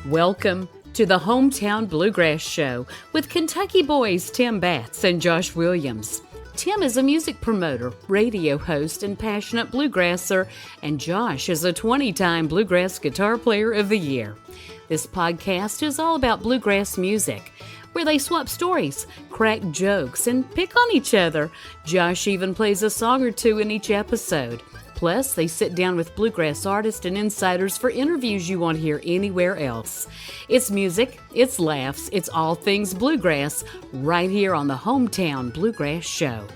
Welcome to the Hometown Bluegrass Show with Kentucky boys Tim Batts and Josh Williams. Tim is a music promoter, radio host, and passionate bluegrasser, and Josh is a 20-time Bluegrass Guitar Player of the Year. This podcast is all about bluegrass music, where they swap stories, crack jokes, and pick on each other. Josh even plays a song or two in each episode. Plus, they sit down with bluegrass artists and insiders for interviews you won't hear anywhere else. It's music, it's laughs, it's all things bluegrass, right here on the Hometown Bluegrass Show.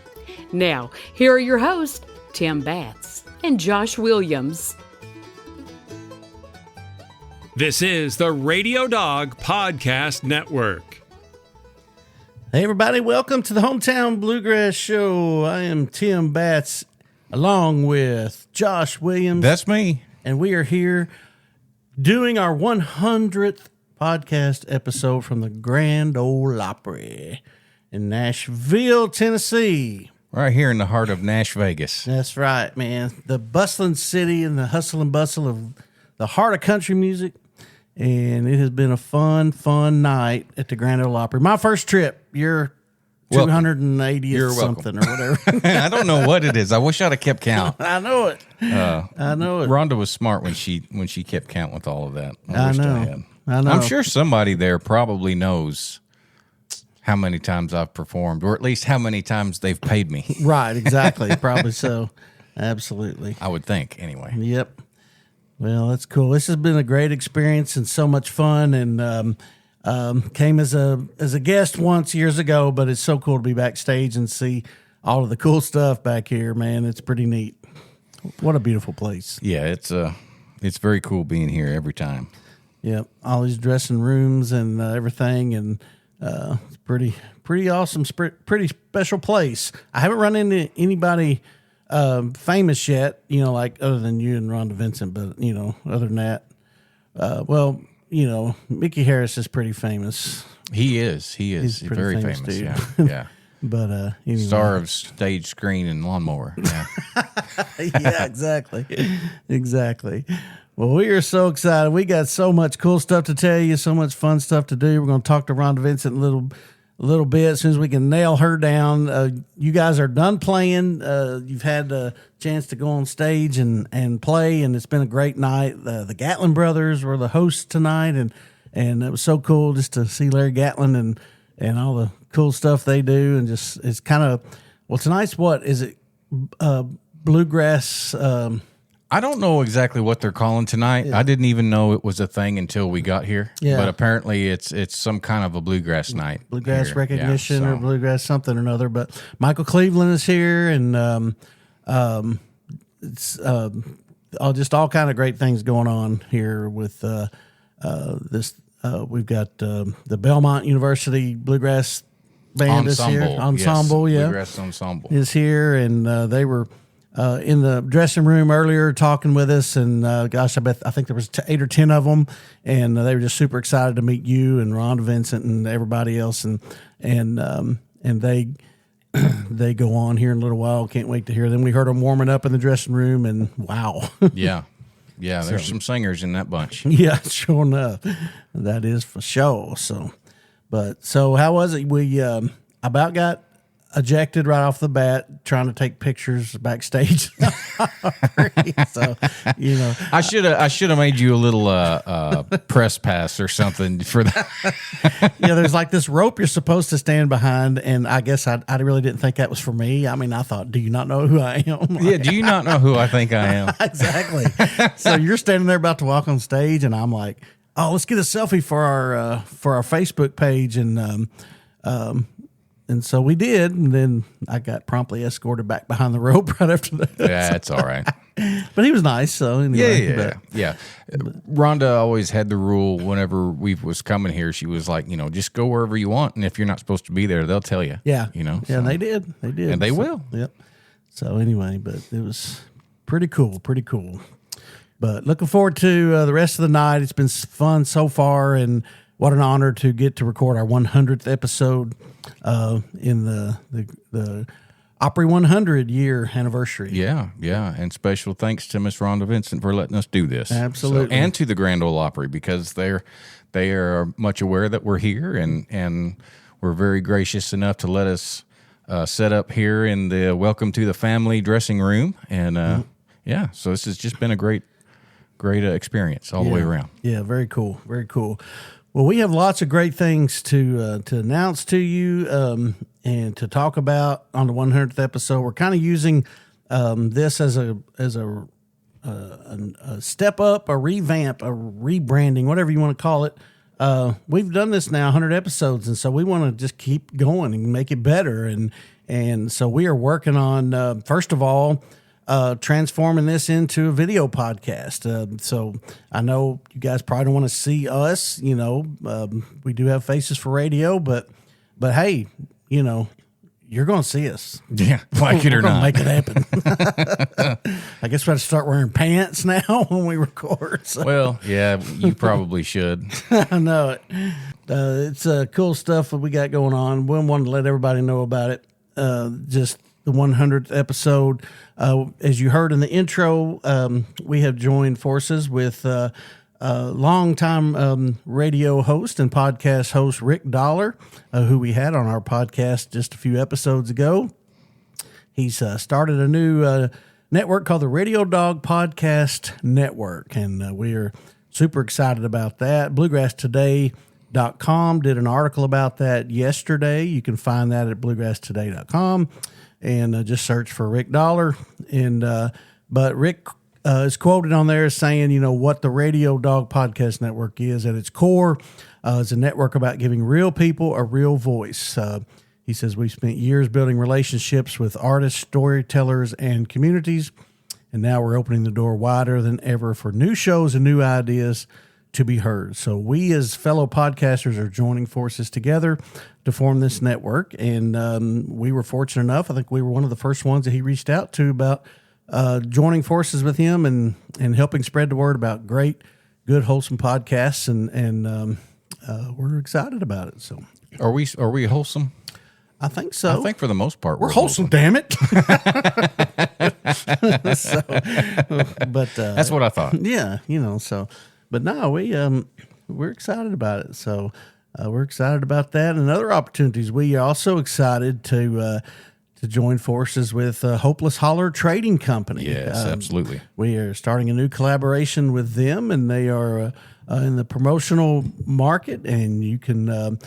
Now, here are your hosts, Tim Batts and Josh Williams. This is the Radio Dog Podcast Network. Hey, everybody. Welcome to the Hometown Bluegrass Show. I am Tim Batts, along with Josh Williams. That's me. And we are here doing our 100th podcast episode from the Grand Ole Opry in Nashville, Tennessee. Right here in the heart of Nash Vegas. That's right, man. The bustling city and the hustle and bustle of the heart of country music. And it has been a fun night at the Grand Ole Opry. My first trip. You're 280th something or whatever. I don't know what it is. I wish I'd have kept count. I know it. I know it. Rhonda was smart when she kept count with all of that. I know. I'm sure somebody there probably knows how many times I've performed, or at least how many times they've paid me. Right, exactly. Probably so. Absolutely. I would think, anyway. Yep. Well, that's cool. This has been a great experience and so much fun, and came as a guest once years ago, but it's so cool to be backstage and see all of the cool stuff back here, man. It's pretty neat. What a beautiful place. Yeah, it's very cool being here every time. Yep, all these dressing rooms and everything, and it's pretty awesome, pretty special place. I haven't run into anybody famous yet, like other than you and Rhonda Vincent, but other than that, Mickey Harris is pretty famess. He is. He's very famous. Dude. Yeah. But anyway. Star of stage, screen, and lawnmower. Yeah. Yeah, exactly. Well, we are so excited. We got so much cool stuff to tell you, so much fun stuff to do. We're going to talk to Rhonda Vincent a little bit as soon as we can nail her down. You guys are done playing. You've had a chance to go on stage and play, and it's been a great night. The Gatlin brothers were the hosts tonight, and it was so cool just to see Larry Gatlin and all the cool stuff they do. And just it's kind of tonight's what is it? Bluegrass. I don't know exactly what they're calling tonight. Yeah. I didn't even know it was a thing until we got here. Yeah. But apparently it's some kind of a bluegrass night. Bluegrass recognition or bluegrass something or another. But Michael Cleveland is here, and it's all kind of great things going on here with this. We've got the Belmont University Bluegrass Band is here. Ensemble, yes. Yeah. Bluegrass Ensemble is here, and they were in the dressing room earlier talking with us, and I think there was 8 or 10 of them, and they were just super excited to meet you and Rhonda Vincent and everybody else, and they they go on here in a little while. Can't wait to hear them. We heard them warming up in the dressing room, and wow. Yeah, there's some singers in that bunch. Yeah, sure enough. That is for sure. So how was it? We about got ejected right off the bat trying to take pictures backstage. So, I should have made you a little press pass or something for that. Yeah, there's like this rope you're supposed to stand behind, and I guess I really didn't think that was for me. I mean, I thought, do you not know who I am? Yeah, do you not know who I think I am? Exactly. So you're standing there about to walk on stage, and I'm like, oh, let's get a selfie for our Facebook page, and so we did, and then I got promptly escorted back behind the rope right after that. Yeah, it's all right. But he was nice, so anyway. Yeah. Rhonda always had the rule whenever we was coming here, she was like, just go wherever you want, and if you're not supposed to be there, they'll tell you. Yeah. Yeah, and they did. And they will. Yep. So anyway, but it was pretty cool. But looking forward to the rest of the night. It's been fun so far, and what an honor to get to record our 100th episode in the Opry 100 year anniversary. Yeah, and special thanks to Miss Rhonda Vincent for letting us do this. Absolutely. And to the Grand Ole Opry, because they are much aware that we're here, and we're very gracious enough to let us set up here in the Welcome to the Family dressing room. And so this has just been a great experience all the way around. Yeah, very cool. Very cool. Well, we have lots of great things to announce to you and to talk about on the 100th episode. We're kind of using this as a step up, a revamp, a rebranding, whatever you want to call it. We've done this now 100 episodes, and so we want to just keep going and make it better. And so we are working on, first of all, transforming this into a video podcast. So I know you guys probably don't want to see us, we do have faces for radio, but hey, you're going to see us. Yeah, like it or not. Make it happen. I guess we have to start wearing pants now when we record. So. Well, yeah, you probably should. I know it. It's cool stuff that we got going on. We wanted to let everybody know about it. Just the 100th episode. As you heard in the intro, we have joined forces with longtime radio host and podcast host Rick Dollar, who we had on our podcast just a few episodes ago. He's started a new network called the Radio Dog Podcast Network, and we are super excited about that. BluegrassToday.com did an article about that yesterday. You can find that at BluegrassToday.com. And just search for Rick Dollar. But Rick is quoted on there as saying, what the Radio Dog Podcast Network is at its core. It's a network about giving real people a real voice. He says, we've spent years building relationships with artists, storytellers, and communities. And now we're opening the door wider than ever for new shows and new ideas to be heard. So we as fellow podcasters are joining forces together to form this network. And we were fortunate enough. I think we were one of the first ones that he reached out to about joining forces with him and helping spread the word about great, good, wholesome podcasts. And we're excited about it. So are we wholesome? I think so. I think for the most part we're wholesome. Damn it! But that's what I thought. Yeah, so. But no, we're excited about it. So we're excited about that and other opportunities. We are also excited to join forces with Hopeless Holler Trading Company. Yes, absolutely. We are starting a new collaboration with them, and they are in the promotional market. And you can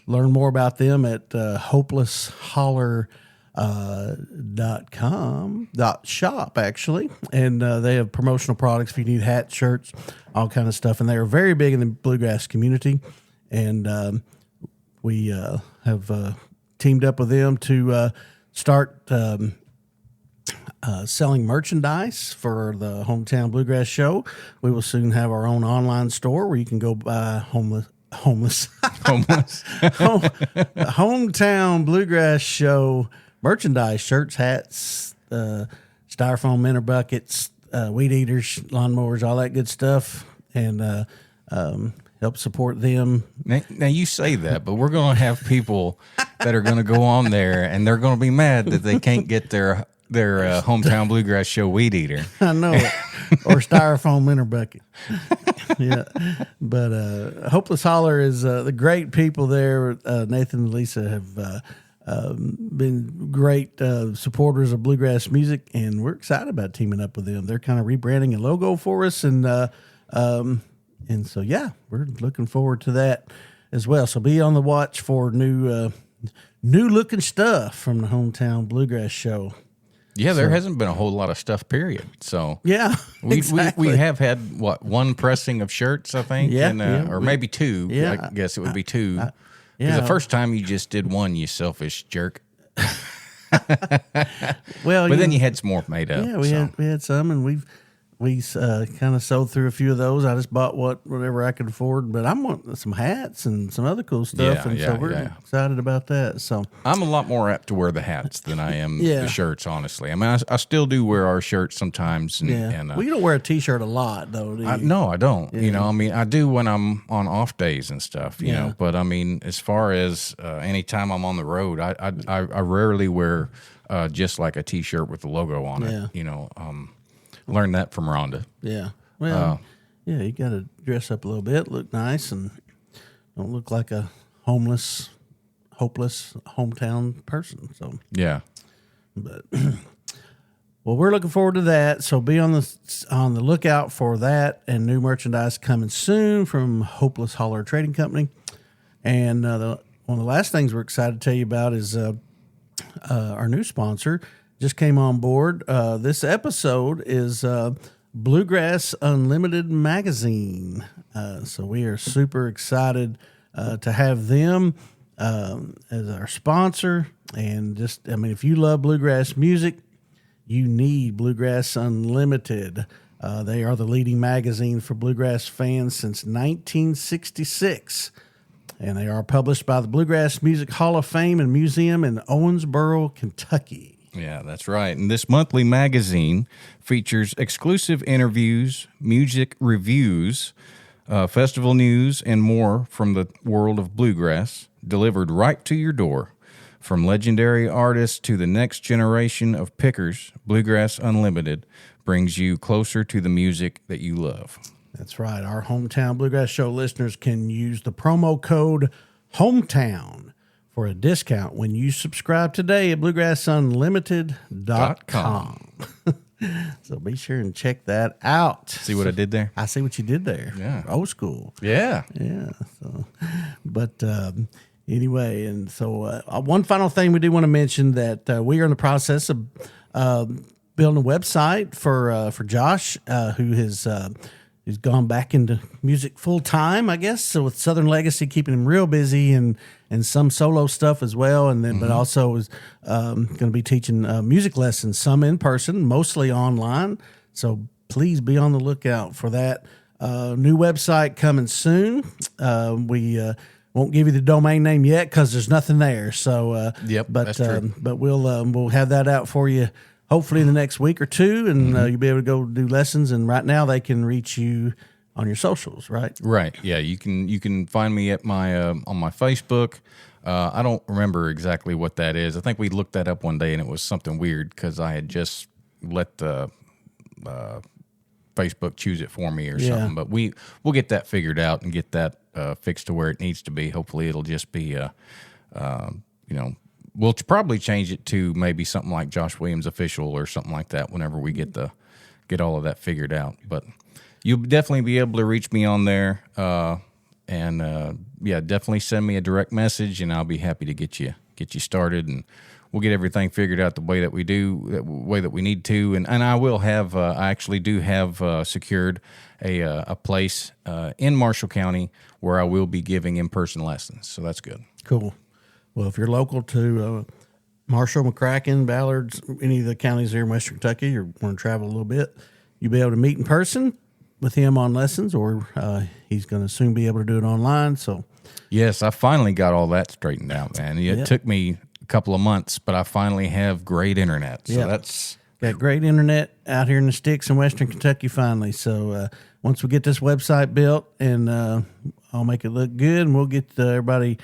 learn more about them at hopelessholler.com.shop actually, and they have promotional products if you need hats, shirts, all kind of stuff, and they are very big in the bluegrass community. And we have teamed up with them to start selling merchandise for the Hometown Bluegrass Show. We will soon have our own online store where you can go buy Hometown Bluegrass Show merchandise, shirts, hats, styrofoam minter buckets, weed eaters, lawnmowers, all that good stuff, and help support them. Now you say that, but we're going to have people that are going to go on there, and they're going to be mad that they can't get their Hometown Bluegrass Show weed eater. I know it. Or styrofoam minter bucket. Yeah. But Hopeless Holler is the great people there. Nathan and Lisa have been great supporters of bluegrass music, and we're excited about teaming up with them. They're kind of rebranding a logo for us, and so yeah, we're looking forward to that as well. So be on the watch for new looking stuff from the Hometown Bluegrass Show. Yeah, there hasn't been a whole lot of stuff, period. So yeah, exactly. we have had one pressing of shirts, I think, or maybe two. Yeah, I guess it would be two. Because the first time you just did one, you selfish jerk. Well, but then you had some more made up. Yeah, we had some, and we've we kind of sold through a few of those. I just bought whatever I could afford, but I'm wanting some hats and some other cool stuff, so we're excited about that. So I'm a lot more apt to wear the hats than I am Yeah. the shirts, honestly. I mean, I still do wear our shirts sometimes. And well, you don't wear a T-shirt a lot, though, do you? No, I don't. You know, I mean, I do when I'm on off days and stuff, you know. But, I mean, as far as anytime I'm on the road, I rarely wear just like a T-shirt with the logo on it, you know. Learned that from Rhonda. Yeah. Well, you got to dress up a little bit, look nice, and don't look like a hopeless hometown person. So yeah. But well, we're looking forward to that. So be on the lookout for that and new merchandise coming soon from Hopeless Holler Trading Company. And one of the last things we're excited to tell you about is our new sponsor just came on board. This episode is Bluegrass Unlimited magazine. So we are super excited to have them as our sponsor. And just, I mean, if you love bluegrass music, you need Bluegrass Unlimited. They are the leading magazine for bluegrass fans since 1966. And they are published by the Bluegrass Music Hall of Fame and Museum in Owensboro, Kentucky. Yeah, that's right. And this monthly magazine features exclusive interviews, music reviews, festival news, and more from the world of bluegrass, delivered right to your door. From legendary artists to the next generation of pickers, Bluegrass Unlimited brings you closer to the music that you love. That's right. Our Hometown Bluegrass Show listeners can use the promo code HOMETOWN for a discount when you subscribe today at bluegrassunlimited.com. So be sure and check that out. See what I did there? I see what you did there. Yeah. Old school. Yeah. Yeah. So, but anyway, and so one final thing we do want to mention that we are in the process of building a website for Josh, who has he's gone back into music full time, I guess. So with Southern Legacy keeping him real busy and some solo stuff as well, and then but also is going to be teaching music lessons, some in person, mostly online. So please be on the lookout for that new website coming soon. We won't give you the domain name yet because there's nothing there. So that's true. But we'll have that out for you. Hopefully in the next week or two, and you'll be able to go do lessons. And right now they can reach you on your socials, right? Right. Yeah. You can find me at my on my Facebook. I don't remember exactly what that is. I think we looked that up one day, and it was something weird because I had just let the Facebook choose it for me or something. But we'll get that figured out and get that fixed to where it needs to be. Hopefully, it'll just be we'll probably change it to maybe something like Josh Williams Official or something like that whenever we get all of that figured out. But you'll definitely be able to reach me on there, and definitely send me a direct message, and I'll be happy to get you started, and we'll get everything figured out the way that we need to. And I will have I actually do have secured a place in Marshall County where I will be giving in-person lessons, so that's good. Cool. Well, if you're local to Marshall, McCracken, Ballards, any of the counties here in Western Kentucky, or want to travel a little bit, you'll be able to meet in person with him on lessons, or he's going to soon be able to do it online. So, yes, I finally got all that straightened out, man. It took me a couple of months, but I finally have great internet. So that's got great internet out here in the sticks in Western Kentucky finally. So once we get this website built, and I'll make it look good, and we'll get everybody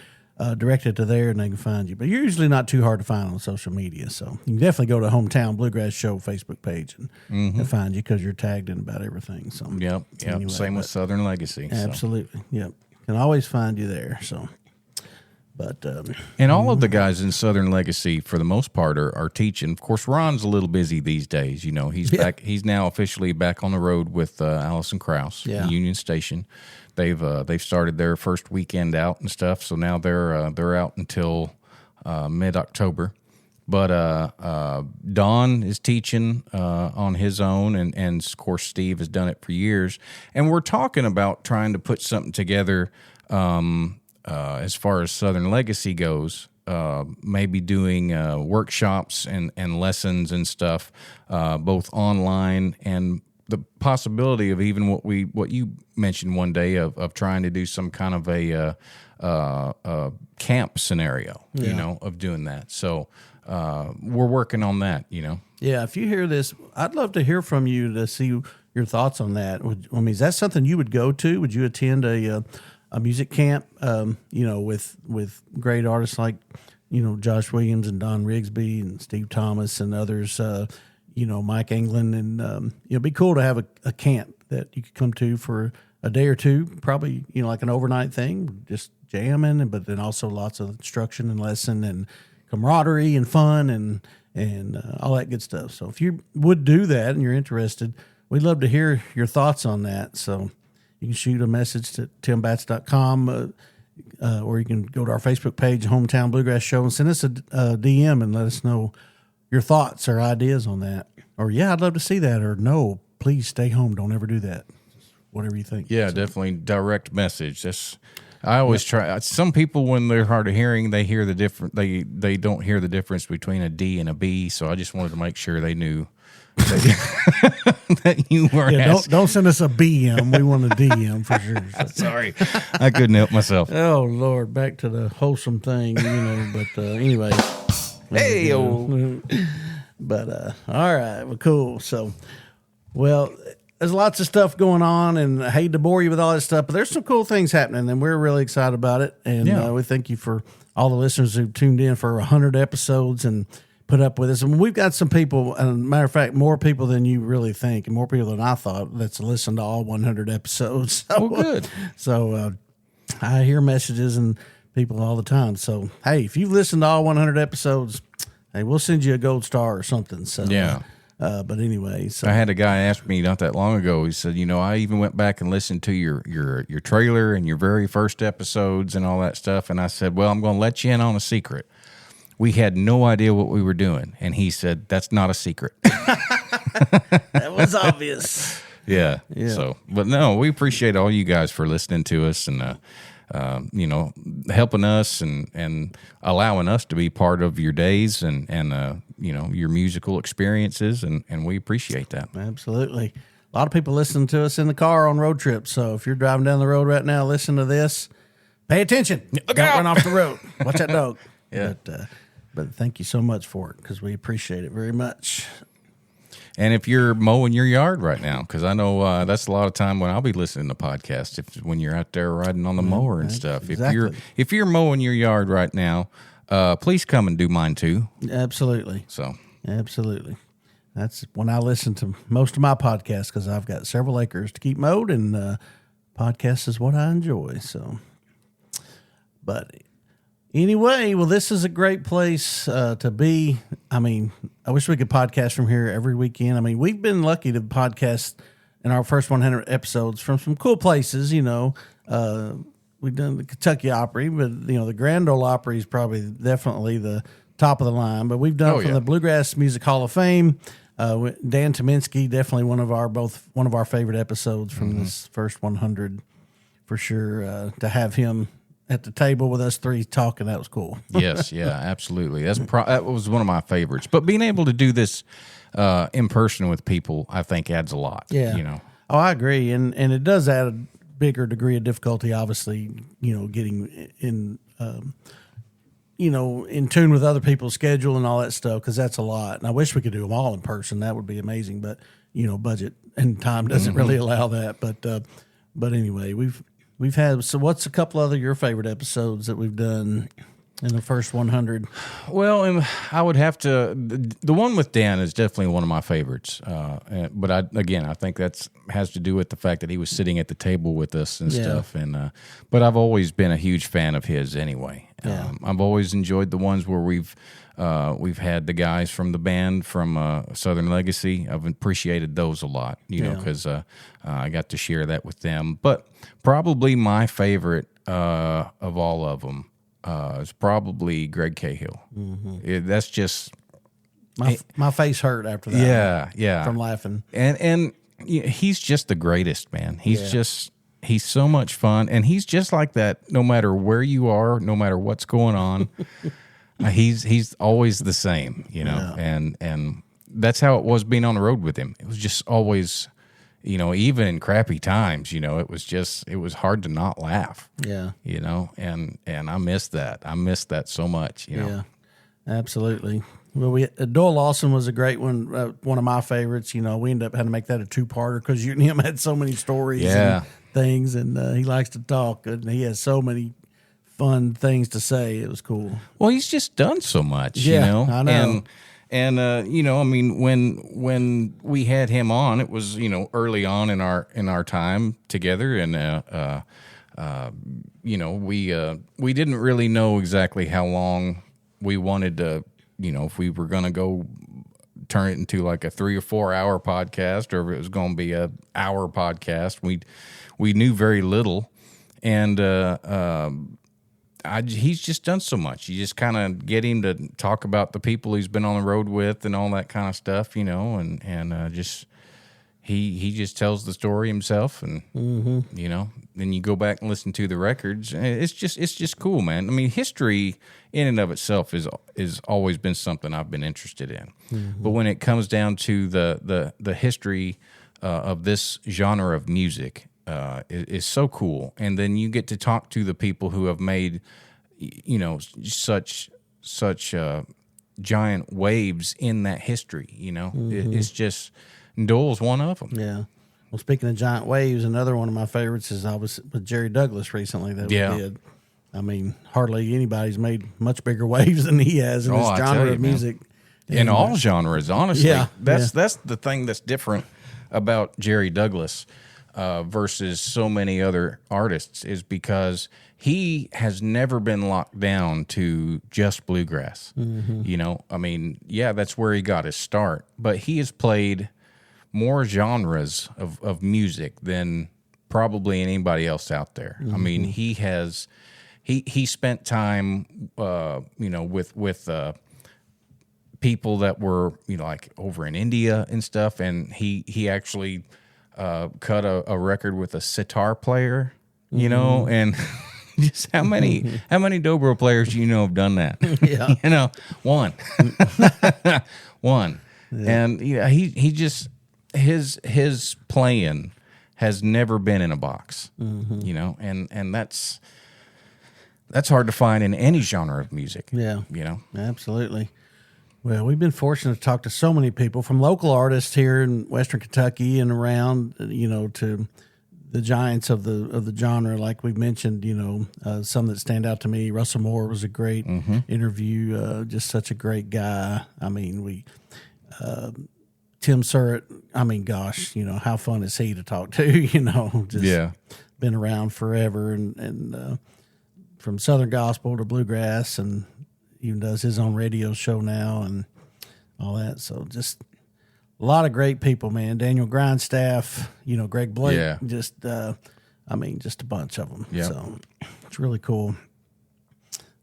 directed to there, and they can find you. But you're usually not too hard to find on social media, so you can definitely go to Hometown Bluegrass Show Facebook page and find you because you're tagged in about everything. So anyway, same with Southern Legacy. Absolutely, Yep, can always find you there. So, but and all of the guys in Southern Legacy, for the most part, are teaching. Of course, Ron's a little busy these days. You know, he's back. He's now officially back on the road with Allison Krause, Union Station. They've started their first weekend out and stuff, so now they're out until mid-October. But Don is teaching on his own, and of course Steve has done it for years. And we're talking about trying to put something together as far as Southern Legacy goes. Maybe doing workshops and lessons and stuff, both online and the possibility of even what you mentioned one day of trying to do some kind of a camp scenario, you know, of doing that. So we're working on that, you know. Yeah, if you hear this, I'd love to hear from you to see your thoughts on that. Is that something you would go to? Would you attend a music camp, you know, with great artists like, you know, Josh Williams and Don Rigsby and Steve Thomas and others, you know, Mike England, and it'd be cool to have a camp that you could come to for a day or two, probably, you know, like an overnight thing, just jamming, but then also lots of instruction and lesson and camaraderie and fun and all that good stuff. So if you would do that and you're interested, we'd love to hear your thoughts on that. So you can shoot a message to timbatts.com, or you can go to our Facebook page, Hometown Bluegrass Show, and send us a DM and let us know your thoughts or ideas on that. Or, yeah, I'd love to see that. Or, no, please stay home. Don't ever do that. Whatever you think. Yeah, definitely direct message. I always try. Some people, when they're hard of hearing, they hear the different. They don't hear the difference between a D and a B. So I just wanted to make sure they knew that you were. Yeah, don't send us a BM. We want a DM for sure. So. Sorry, I couldn't help myself. Oh Lord, back to the wholesome thing, you know. But anyway, hey, but all right, well, cool. So, well, there's lots of stuff going on, and I hate to bore you with all that stuff, but there's some cool things happening, and we're really excited about it. And we thank you for all the listeners who tuned in for 100 episodes and put up with us. And we've got some people, and matter of fact, more people than you really think, and more people than I thought that's listened to all 100 episodes. So, good. So I hear messages and people all the time. So, hey, if you've listened to all 100 episodes, hey, we'll send you a gold star or something. So, yeah. But anyway, so I had a guy ask me not that long ago. He said, you know, I even went back and listened to your trailer and your very first episodes and all that stuff. And I said, well, I'm going to let you in on a secret. We had no idea what we were doing. And he said, that's not a secret. that was obvious. Yeah. So, but no, we appreciate all you guys for listening to us and, you know, helping us and allowing us to be part of your days and you know, your musical experiences. And we appreciate that. Absolutely. A lot of people listen to us in the car on road trips. So if you're driving down the road right now, listen to this, pay attention. Don't run off the road. Watch that dog. Yeah. But thank you so much for it, because we appreciate it very much. And if you're mowing your yard right now, because I know that's a lot of time when I'll be listening to podcasts, when you're out there riding on the mower and stuff. Exactly. If you're mowing your yard right now, please come and do mine too. Absolutely. So absolutely. That's when I listen to most of my podcasts, because I've got several acres to keep mowed, and podcasts is what I enjoy. So, but anyway, well, this is a great place to be. I mean, I wish we could podcast from here every weekend. I mean, we've been lucky to podcast in our first 100 episodes from some cool places, you know. We've done the Kentucky Opry, but, you know, the Grand Ole Opry is probably definitely the top of the line. But we've done from the Bluegrass Music Hall of Fame. Dan Tominski, definitely one of our favorite episodes from this first 100 for sure. To have him at the table with us three talking, that was cool. Yes, yeah, absolutely. That was one of my favorites. But being able to do this in person with people, I think adds a lot. Yeah, you know. Oh, I agree, and it does add a bigger degree of difficulty. Obviously, you know, getting in, you know, in tune with other people's schedule and all that stuff, because that's a lot. And I wish we could do them all in person. That would be amazing. But, you know, budget and time doesn't really allow that. But anyway, we've had. So, what's a couple other your favorite episodes that we've done in the first 100? Well, I would have to. The one with Dan is definitely one of my favorites. But I think that has to do with the fact that he was sitting at the table with us and stuff. And but I've always been a huge fan of his anyway. Yeah. I've always enjoyed the ones where we've had the guys from the band from Southern Legacy. I've appreciated those a lot, you know, because I got to share that with them. But probably my favorite of all of them is probably Greg Cahill. That's just my face hurt after that. Yeah, from laughing. And he's just the greatest, man. He's so much fun, and he's just like that. No matter where you are, no matter what's going on, he's always the same, you know. And that's how it was being on the road with him. It was just always even in crappy times, it was hard to not laugh. Yeah. And I miss that. I miss that so much. Yeah, absolutely. Well, Doyle Lawson was a great one. One of my favorites. We ended up having to make that a 2-parter because you and him had so many stories and things, and he likes to talk, and he has so many fun things to say. It was cool. Well, he's just done so much. I know. And I mean, when we had him on, it was early on in our time together, and we didn't really know exactly how long we wanted to, if we were going to go turn it into like a 3 or 4 hour podcast, or if it was going to be a hour podcast. We knew very little, and he's just done so much. You just kind of get him to talk about the people he's been on the road with and all that kind of stuff, and just he just tells the story himself, and then you go back and listen to the records. It's just cool, man. I mean, history in and of itself is always been something I've been interested in, but when it comes down to the history of this genre of music. Is so cool, and then you get to talk to the people who have made, such giant waves in that history. It's just Dole's one of them. Yeah. Well, speaking of giant waves, another one of my favorites is I was with Jerry Douglas recently that we did. I mean, hardly anybody's made much bigger waves than he has in this genre of music. In all genres, honestly. That's the thing that's different about Jerry Douglas. Versus so many other artists is because he has never been locked down to just bluegrass. I mean, that's where he got his start, but he has played more genres of music than probably anybody else out there. I mean, he spent time, with people that were, like over in India and stuff, and he actually cut a record with a sitar player, and just how many dobro players have done that? One, one, and he just his playing has never been in a box, and that's hard to find in any genre of music. Absolutely. Well, we've been fortunate to talk to so many people, from local artists here in Western Kentucky and around, to the giants of the genre, like we've mentioned. Some that stand out to me. Russell Moore was a great interview. Just such a great guy. I mean, Tim Surratt. I mean, gosh, how fun is he to talk to? Been around forever, and from Southern gospel to bluegrass, and even does his own radio show now and all that. So just a lot of great people, man. Daniel Grindstaff, Greg Blake, just a bunch of them. So it's really cool.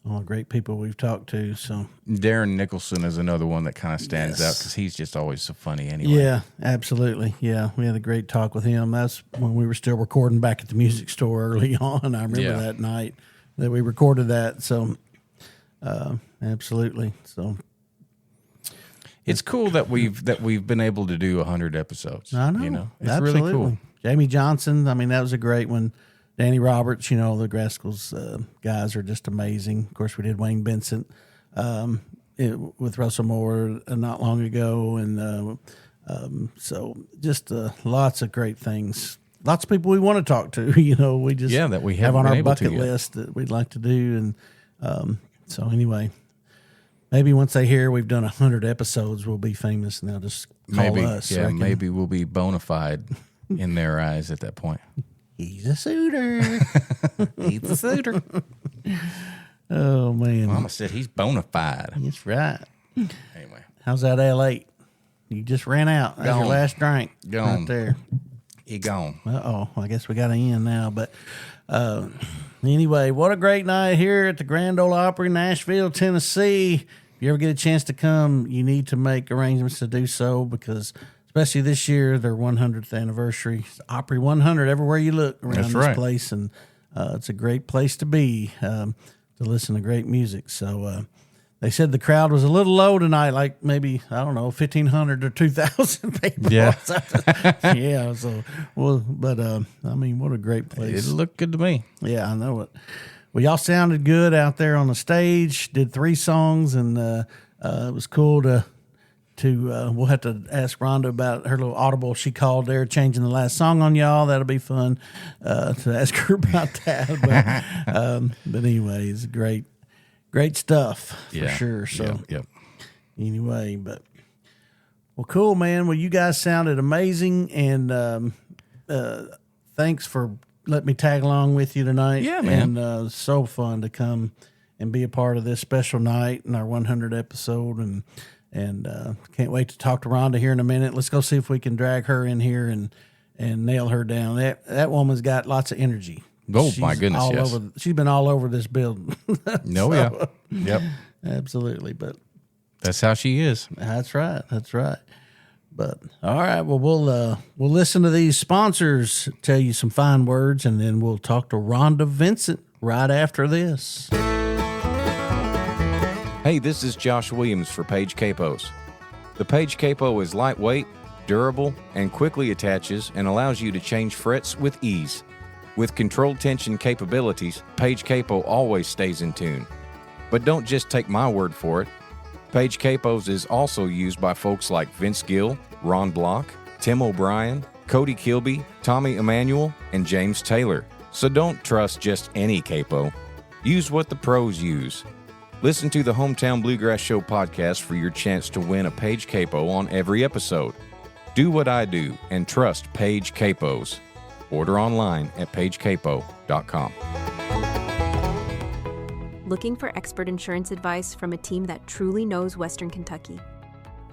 All the great people we've talked to. So Darren Nicholson is another one that kind of stands out because he's just always so funny anyway. Yeah, absolutely. Yeah, we had a great talk with him. That's when we were still recording back at the music store early on. I remember that night that we recorded that. So absolutely. So it's cool that we've been able to do 100 episodes. I know. It's absolutely. really cool. Jamie Johnson. I mean, that was a great one. Danny Roberts. The Grascals guys are just amazing. Of course, we did Wayne Vincent with Russell Moore not long ago, and so just lots of great things. Lots of people we want to talk to. We just that we have on our bucket yet. list that we'd like to do, and so anyway, maybe once they hear we've done 100 episodes, we'll be famous, and they'll just call us. Yeah, maybe we'll be bona fide in their eyes at that point. He's a suitor. He's a suitor. Oh man, Mama said he's bona fide. That's right. Anyway, how's that L8? You just ran out. That's your last drink. Gone. Right there. He gone. Well, I guess we got to end now. But anyway, what a great night here at the Grand Ole Opry, Nashville, Tennessee. If you ever get a chance to come, you need to make arrangements to do so, because especially this year, their 100th anniversary. It's Opry 100 everywhere you look around this place. And it's a great place to be to listen to great music. So They said the crowd was a little low tonight, like maybe, I don't know, 1,500 or 2,000 people. Yeah. Yeah. So, well, but, I mean, what a great place. It looked good to me. Yeah, I know it. Well, y'all sounded good out there on the stage, did 3 songs, and it was cool to we'll have to ask Rhonda about her little audible she called there, changing the last song on y'all. That'll be fun to ask her about that. But anyways, great stuff for sure. So anyway, but well, cool, man. Well, you guys sounded amazing, and thanks for letting me tag along with you tonight. Yeah, man. And so fun to come and be a part of this special night and our 100th episode, and can't wait to talk to Rhonda here in a minute. Let's go see if we can drag her in here and nail her down. That woman's got lots of energy. Oh, my goodness, yes. She's been all over this building. No, yeah. Yep. Absolutely. But that's how she is. That's right. But all right, well, we'll listen to these sponsors tell you some fine words, and then we'll talk to Rhonda Vincent right after this. Hey, this is Josh Williams for Page Capos. The Page Capo is lightweight, durable, and quickly attaches and allows you to change frets with ease. With controlled tension capabilities, Page Capo always stays in tune. But don't just take my word for it. Page Capos is also used by folks like Vince Gill, Ron Block, Tim O'Brien, Cody Kilby, Tommy Emmanuel, and James Taylor. So don't trust just any capo. Use what the pros use. Listen to the Hometown Bluegrass Show podcast for your chance to win a Page Capo on every episode. Do what I do and trust Page Capos. Order online at pagecapo.com. Looking for expert insurance advice from a team that truly knows Western Kentucky?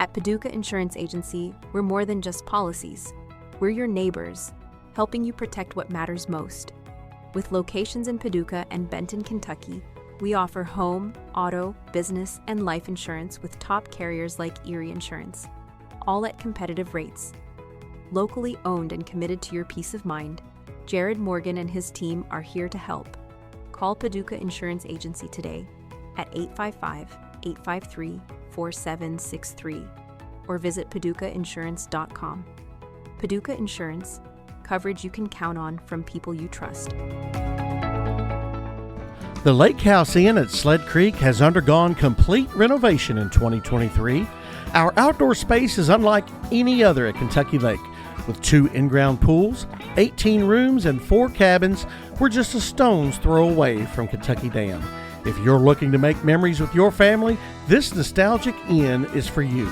At Paducah Insurance Agency, we're more than just policies. We're your neighbors, helping you protect what matters most. With locations in Paducah and Benton, Kentucky, we offer home, auto, business, and life insurance with top carriers like Erie Insurance, all at competitive rates. Locally owned and committed to your peace of mind, Jared Morgan and his team are here to help. Call Paducah Insurance Agency today at 855-853-4763 or visit paducahinsurance.com. Paducah Insurance, coverage you can count on from people you trust. The Lake House Inn at Sled Creek has undergone complete renovation in 2023. Our outdoor space is unlike any other at Kentucky Lake. With 2 in-ground pools, 18 rooms, and 4 cabins, we're just a stone's throw away from Kentucky Dam. If you're looking to make memories with your family, this nostalgic inn is for you.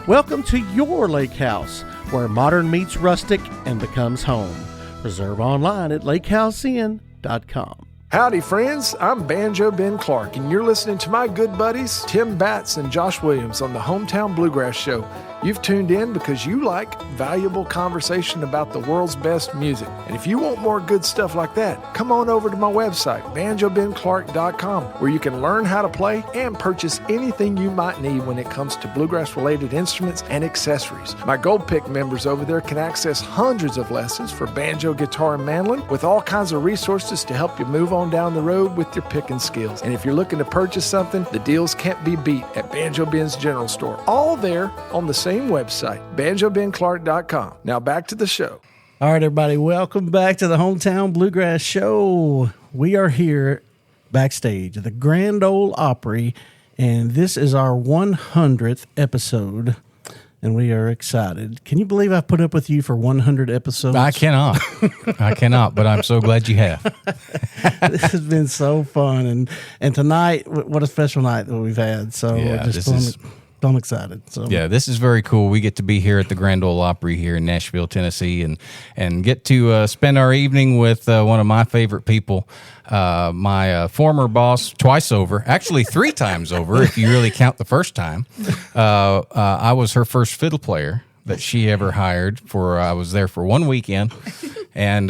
Welcome to your lake house, where modern meets rustic and becomes home. Reserve online at lakehouseinn.com. Howdy, friends. I'm Banjo Ben Clark, and you're listening to my good buddies, Tim Batts and Josh Williams, on the Hometown Bluegrass Show. You've tuned in because you like valuable conversation about the world's best music. And if you want more good stuff like that, come on over to my website, banjobenclark.com, where you can learn how to play and purchase anything you might need when it comes to bluegrass-related instruments and accessories. My Gold Pick members over there can access hundreds of lessons for banjo, guitar, and mandolin, with all kinds of resources to help you move on down the road with your picking skills. And if you're looking to purchase something, the deals can't be beat at Banjo Ben's General Store. All there on the same website, banjobenclark.com. Now back to the show. All right, everybody, welcome back to the Hometown Bluegrass Show. We are here backstage at the Grand Ole Opry, and this is our 100th episode, and we are excited. Can you believe I put up with you for 100 episodes? I cannot. But I'm so glad you have. This has been so fun, and tonight, what a special night that we've had. So I'm excited. So yeah, this is very cool. We get to be here at the Grand Ole Opry here in Nashville, Tennessee, and get to spend our evening with one of my favorite people, my former boss, twice over, actually 3 times over, if you really count the first time. I was her first fiddle player that she ever hired for. I was there for 1 weekend, and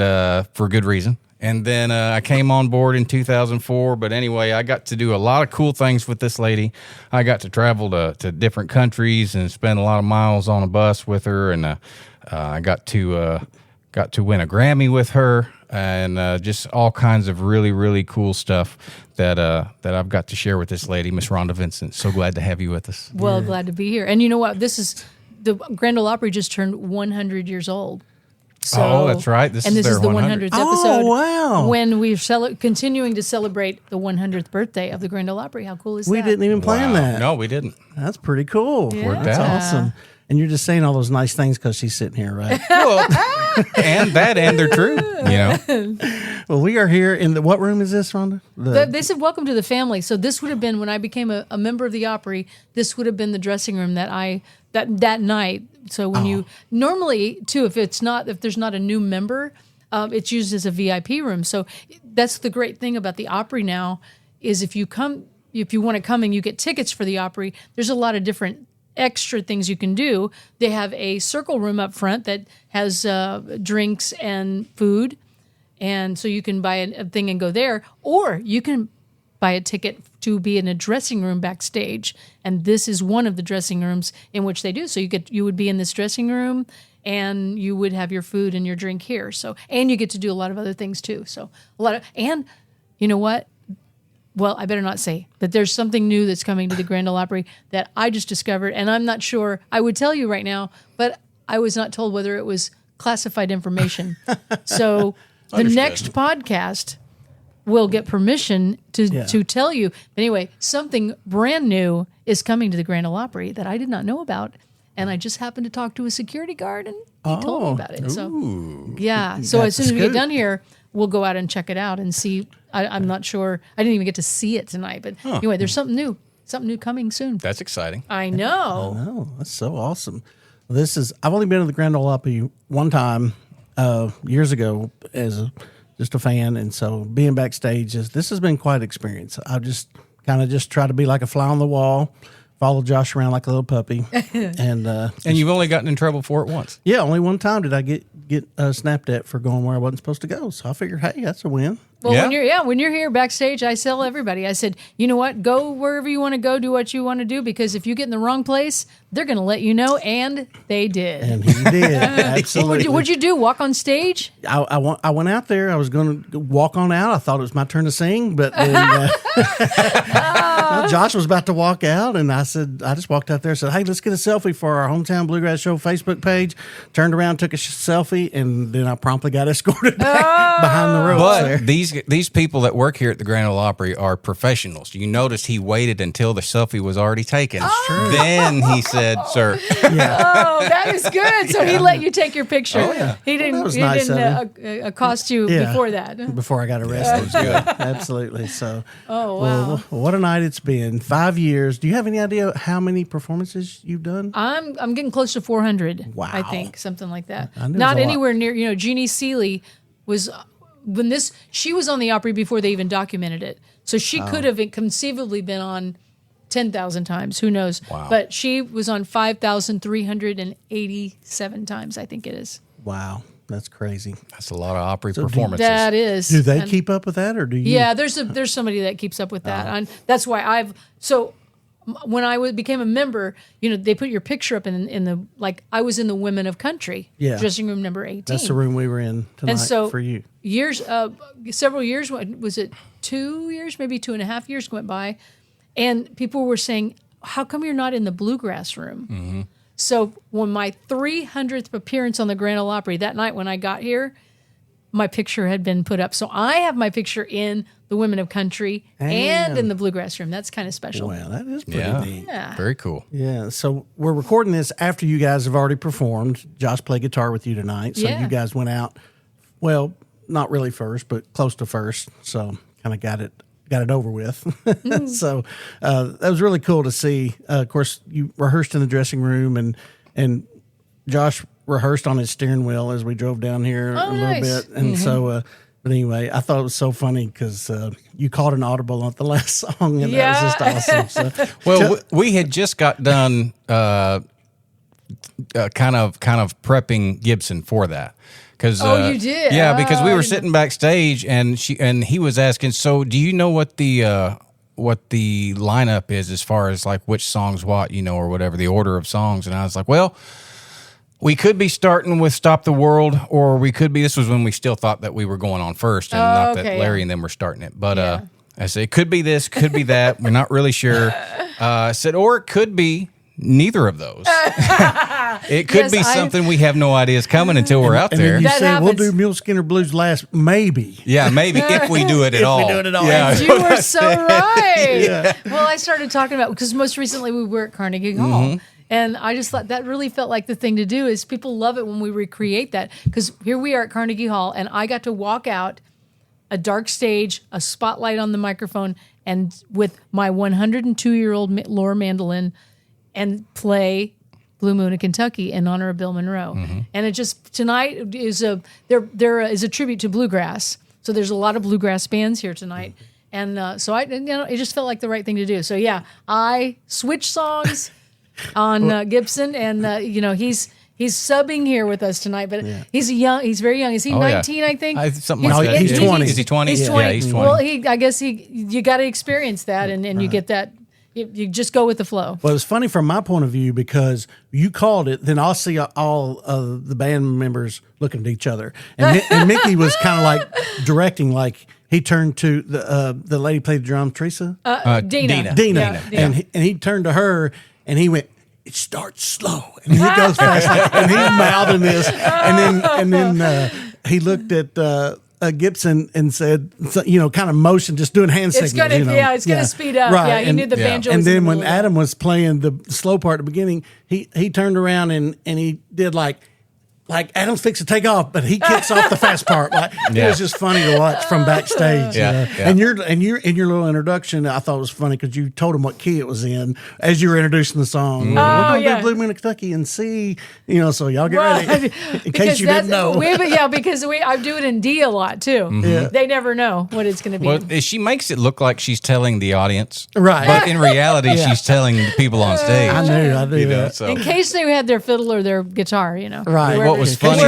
for good reason. And then I came on board in 2004. But anyway, I got to do a lot of cool things with this lady. I got to travel to different countries and spend a lot of miles on a bus with her. And I got to got to win a Grammy with her, and just all kinds of really, really cool stuff that I've got to share with this lady, Miss Rhonda Vincent. So glad to have you with us. Well, glad to be here. And you know what? This is the Grand Ole Opry just turned 100 years old. So, that's right. This is the their 100th episode. Oh, wow. When we're continuing to celebrate the 100th birthday of the Grand Ole Opry. How cool is We that? didn't even plan that. No, we didn't. That's pretty cool. Yeah. That's Yeah. awesome. And you're just saying all those nice things because she's sitting here, right? Well, and they're true. You know, Well, we are here in the, what room is this, Rhonda? They said, welcome to the family. So this would have been, when I became a member of the Opry, this would have been the dressing room that night. So when you, normally too, if there's not a new member, it's used as a VIP room. So that's the great thing about the Opry now, is if you want to come and you get tickets for the Opry, there's a lot of different extra things you can do. They have a circle room up front that has drinks and food. And so you can buy a thing and go there, or you can buy a ticket to be in a dressing room backstage. And this is one of the dressing rooms in which they do. So you would be in this dressing room and you would have your food and your drink here. So, and you get to do a lot of other things too. So and you know what? Well, I better not say that there's something new that's coming to the Grand Ole Opry that I just discovered. And I'm not sure, I would tell you right now, but I was not told whether it was classified information. So the next podcast will get permission to tell you. But anyway, something brand new is coming to the Grand Ole Opry that I did not know about. And I just happened to talk to a security guard, and he told me about it. So, yeah. So as soon as we get done here, we'll go out and check it out and see. I'm not sure. I didn't even get to see it tonight. But anyway, there's something new coming soon. that's exciting. I know. Oh, that's so awesome. I've only been to the Grand Ole Opry one time years ago as just a fan, and so being backstage this has been quite an experience. I just kind of try to be like a fly on the wall, follow Josh around like a little puppy, and And you've only gotten in trouble for it once. yeah, only one time did I get snapped at for going where I wasn't supposed to go. So I figured, hey, that's a win. Well, Yeah. when you're here backstage, I tell everybody. I said, you know what? Go wherever you want to go. Do what you want to do, because if you get in the wrong place, they're going to let you know, and they did. And he did. Absolutely. What'd you do? Walk on stage? I went out there. I was going to walk on out. I thought it was my turn to sing, but then Josh was about to walk out, and I just walked out there and said, hey, let's get a selfie for our Hometown Bluegrass Show Facebook page. Turned around, took a selfie, and then I promptly got escorted back behind the ropes But there. these people that work here at the Grand Ole Opry are professionals. You noticed he waited until the selfie was already taken. Then he said, "Sir." Oh, that is good. So he let you take your picture. Oh, yeah. He didn't, that was nice accost you Yeah. before that. Before I got arrested. Absolutely. So, Oh, wow. well, what a night it's been. 5 years. Do you have any idea how many performances you've done? I'm getting close to 400. Wow. I think something like that. I knew it was Not a lot. anywhere near. Jeannie Seeley was she was on the Opry before they even documented it, so she could have conceivably been on 10,000 times. Who knows? Wow. But she was on 5,387 times. I think it is. Wow. That's crazy. That's a lot of Opry performances. That is. Do they And- keep up with that, or do you? Yeah, there's somebody that keeps up with that. And that's why when I became a member, they put your picture up in the, like, I was in the Women of Country dressing room number 18. That's the room we were in tonight And so for you. Several years, was it 2 years, maybe 2.5 years went by, and people were saying, how come you're not in the bluegrass room? Mm-hmm. So when my 300th appearance on the Grand Ole Opry, that night when I got here, my picture had been put up. So I have my picture in the Women of Country and in the bluegrass room. That's kind of special. Wow, that is pretty neat. Yeah. Very cool. Yeah, so we're recording this after you guys have already performed. Josh played guitar with you tonight, so Yeah. you guys went out. Well, not really first, but close to first. So kind of got it over with. So that was really cool to see. Of course, you rehearsed in the dressing room, and Josh rehearsed on his steering wheel as we drove down here a little nice. bit, and so. But anyway, I thought it was so funny because you called an audible on the last song, and that was just awesome. So, Well, we had just got done kind of prepping Gibson for that. Cause, Oh, you did? Yeah, because we Oh, were I sitting backstage, and he was asking, so do you know what the lineup is as far as like which songs what, or whatever, the order of songs? And I was like, well, We could be starting with Stop the World, or we could be, this was when we still thought that we were going on first and not that Larry and them were starting it. But I said, it could be this, could be that. We're not really sure. I said, or it could be neither of those. It could be something we have no idea is coming until we're out there. And then you said, we'll do Mule Skinner Blues last, maybe. Yeah, maybe, if we do it at all. If we do it at all. Yeah. You were so right. Well, I started talking about, because most recently we were at Carnegie Hall. And I just thought that really felt like the thing to do. Is people love it when we recreate that, because here we are at Carnegie Hall, and I got to walk out a dark stage, a spotlight on the microphone, and with my 102-year-old Laura mandolin, and play Blue Moon of Kentucky in honor of Bill Monroe. And it just, tonight is there is a tribute to bluegrass. So there's a lot of bluegrass bands here tonight. And so it just felt like the right thing to do. So yeah, I switched songs on Gibson, and he's subbing here with us tonight, but he's very young. Is he 19? I think something like that. He's 20. Is he 20? He's 20. Yeah, he's 20. Well, I guess you got to experience that, and you get that. You just go with the flow. Well, it's funny from my point of view, because you called it, then I'll see all of the band members looking at each other, and Mickey was kind of like directing, like he turned to the lady who played the drum, Teresa, Dina. Dina. And he turned to her. And he went, it starts slow. And he goes fast. And he's mouthing this. And then he looked at Gibson and said, kind of motion, just doing hand signals. It's going to speed up. Right. Yeah, he knew the banjo. And then when Adam was playing the slow part at the beginning, he turned around and he did like Adam's fixing to take off, but he kicks off the fast part. It was just funny to watch from backstage. And your in your little introduction, I thought it was funny because you told him what key it was in as you were introducing the song. We're going to do Blue Moon of Kentucky and C. So y'all get ready in case you didn't know. Because I do it in D a lot too. They never know what it's going to be. Well, she makes it look like she's telling the audience, right? But in reality, she's telling the people on stage. I knew. So. In case they had their fiddle or their guitar, right. What was funny,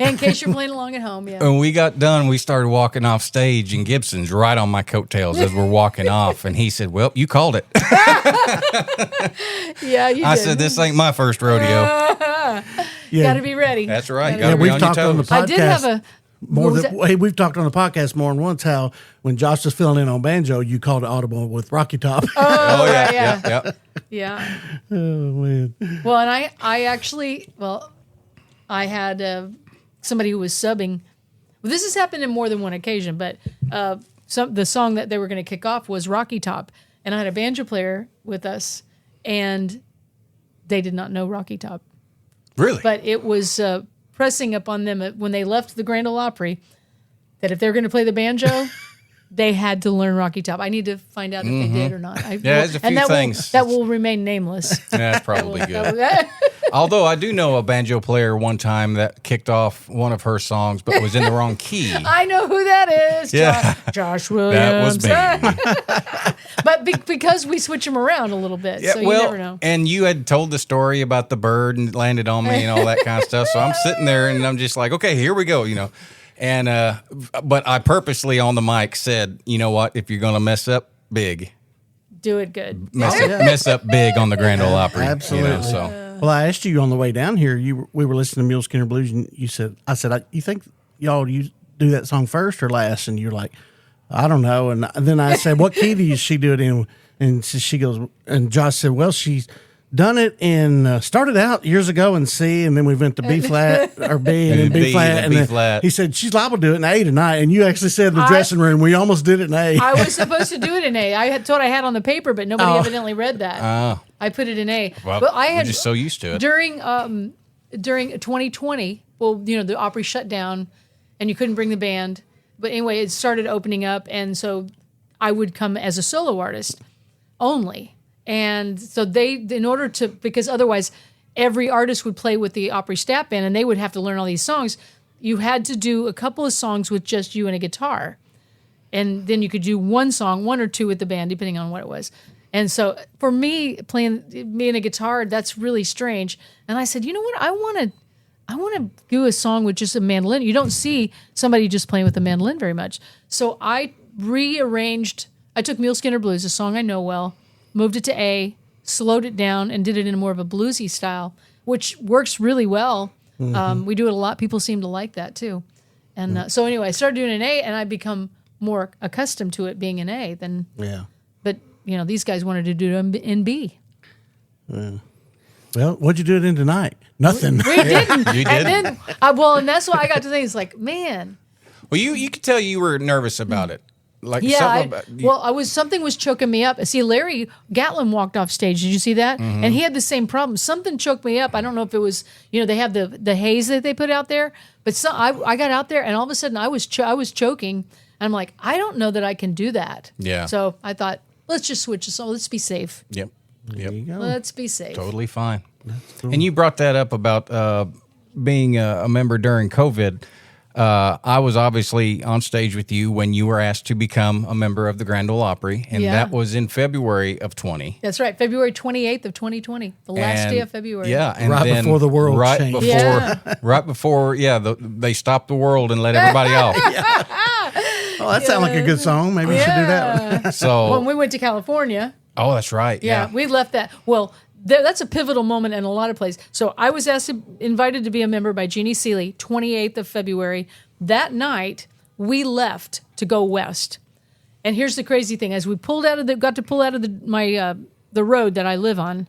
in case you're playing along at home, when we got done, we started walking off stage, and Gibson's right on my coattails as we're walking off, and he said, "Well, you called it." Yeah, you did. I said, "This ain't my first rodeo." Got to be ready. That's right. We've talked on the podcast. I did have we've talked on the podcast more than once how when Josh was filling in on banjo, you called it audible with Rocky Top. Yeah. Oh man. Well, and I had somebody who was subbing. Well, this has happened in more than one occasion, but the song that they were going to kick off was Rocky Top, and I had a banjo player with us, and they did not know Rocky Top. Really? But it was pressing upon them when they left the Grand Ole Opry that if they're going to play the banjo, they had to learn Rocky Top. I need to find out if they did or not. There's a few things. That will remain nameless. That's probably good. Although I do know a banjo player one time that kicked off one of her songs, but was in the wrong key. I know who that is. Yeah. Josh Williams. That was me. But because we switch them around a little bit, so you never know. And you had told the story about the bird and it landed on me and all that kind of stuff. So I'm sitting there and I'm just like, okay, here we go, And but I purposely on the mic said, you know what? If you're going to mess up big, do it good. Mess up big on the Grand Ole Opry. Absolutely. Well, I asked you on the way down here. We were listening to Mule Skinner Blues, and you said, you think y'all you do that song first or last? And you're like, I don't know. And then I said, what key does she do it in? And she goes, and Josh said, well, she's done it in started out years ago in C, and then we went to B flat or B and then B flat, and then flat. He said she's liable to do it in A tonight, and you actually said in the dressing room we almost did it in A. I was supposed to do it in A. I thought I had on the paper, but nobody evidently read that. I put it in A. Well, but I had just so used to it during 2020. Well, the Opry shut down, and you couldn't bring the band. But anyway, it started opening up, and so I would come as a solo artist only. And so because otherwise every artist would play with the Opry staff band and they would have to learn all these songs. You had to do a couple of songs with just you and a guitar. And then you could do one or two with the band, depending on what it was. And so for me, playing me and a guitar, that's really strange. And I said, you know what? I want to do a song with just a mandolin. You don't see somebody just playing with a mandolin very much. So I took Mule Skinner Blues, a song I know well, moved it to A, slowed it down, and did it in more of a bluesy style which works really well. We do it a lot. People seem to like that too. And so anyway, I started doing an A, and I become more accustomed to it being an A than. Yeah. But these guys wanted to do it in B. Well, what'd you do it in tonight? Nothing. We didn't. You did? And then, and that's why I got to think. It's like, man. Well, you could tell you were nervous about it. Like Yeah, something was choking me up. See, Larry Gatlin walked off stage. Did you see that? Mm-hmm. And he had the same problem. Something choked me up. I don't know if it was, they have the haze that they put out there, but I got out there, and all of a sudden I was choking. And I'm like, I don't know that I can do that. Yeah. So I thought, let's just switch this. Let's be safe. Yep. There you go. Let's be safe. Totally fine. And you brought that up about being a member during COVID. I was obviously on stage with you when you were asked to become a member of the Grand Ole Opry, and that was in February of 20. That's right, February 28th of 2020, the last day of February. Yeah, and right then before the world right changed. before, right before, they stopped the world and let everybody off. Oh, that sounds like a good song. Maybe you should do that one. So when we went to California. Oh, that's right. Yeah, we left that. Well, that's a pivotal moment in a lot of places. So I was invited to be a member by Jeannie Seeley, 28th of February. That night, we left to go west. And here's the crazy thing: as we got to pull out of the road that I live on,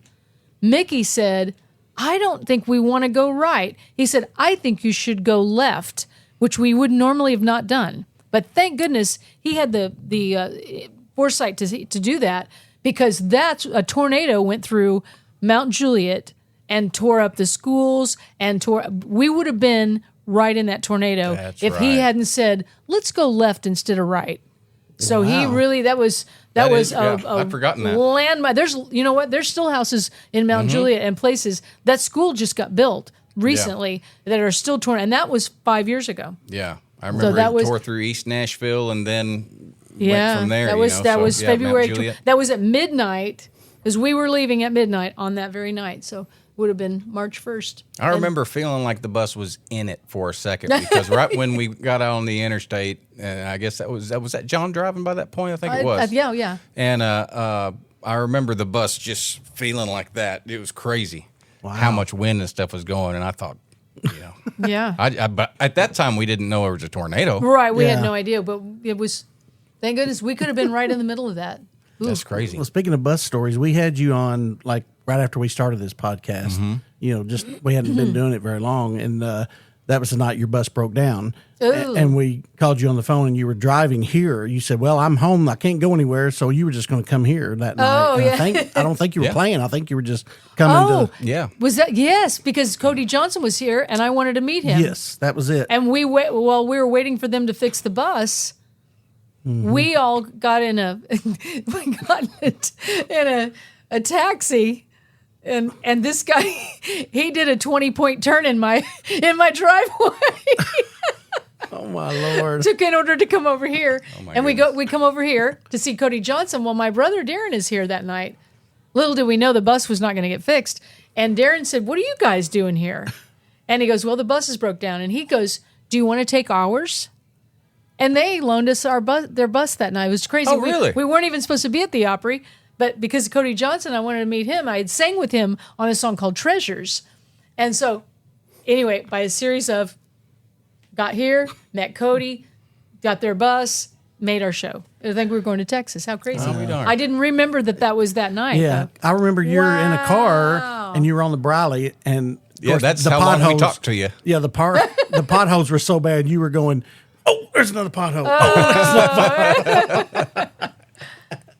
Mickey said, "I don't think we want to go right." He said, "I think you should go left," which we would normally have not done. But thank goodness he had the foresight to do that, because a tornado went through Mount Juliet and tore up the schools we would have been right in that tornado if he hadn't said, let's go left instead of right. So he really, that was I'd forgotten that. Landmark. There's still houses in Mount Juliet and places. That school just got built recently that are still torn. And that was 5 years ago. Yeah. I remember it tore through East Nashville and then went from there. That was February. Mount Juliet. That was at midnight, because we were leaving at midnight on that very night. So it would have been March 1st. I remember feeling like the bus was in it for a second, because right when we got out on the interstate, and I guess that was John driving by that point. I think it was. Yeah. And I remember the bus just feeling like that. It was crazy. Wow. How much wind and stuff was going, and I thought, yeah. But at that time we didn't know it was a tornado. Right, we had no idea, but it was. Thank goodness we could have been right in the middle of that. Ooh. That's crazy. Well, speaking of bus stories, we had you on like right after we started this podcast. Just we hadn't been doing it very long, and that was the night your bus broke down. And we called you on the phone, and you were driving here. You said, "Well, I'm home. I can't go anywhere." So you were just going to come here that night. Oh, yeah. I don't think you were playing. I think you were just coming to. Yeah. Was that yes? Because Cody Johnson was here, and I wanted to meet him. Yes, that was it. And while we were waiting for them to fix the bus, we all got in a taxi. And this guy, he did a 20-point turn in my driveway. Oh my Lord! In order to come over here, and we come over here to see Cody Johnson. Well, my brother Darren is here that night. Little did we know the bus was not going to get fixed. And Darren said, "What are you guys doing here?" And he goes, "Well, the buses broke down." And he goes, "Do you want to take ours?" And they loaned us their bus that night. It was crazy. Oh, really? We weren't even supposed to be at the Opry. But because of Cody Johnson, I wanted to meet him. I had sang with him on a song called Treasures. And so, anyway, by a series of got here, met Cody, got their bus, made our show. I think we were going to Texas. How crazy. I didn't remember that was that night. Yeah. I remember you were in a car, and you were on the Briley, and that's how long we talked to you. Yeah, the potholes were so bad, you were going, "Oh, there's another pothole. Oh, there's another pothole."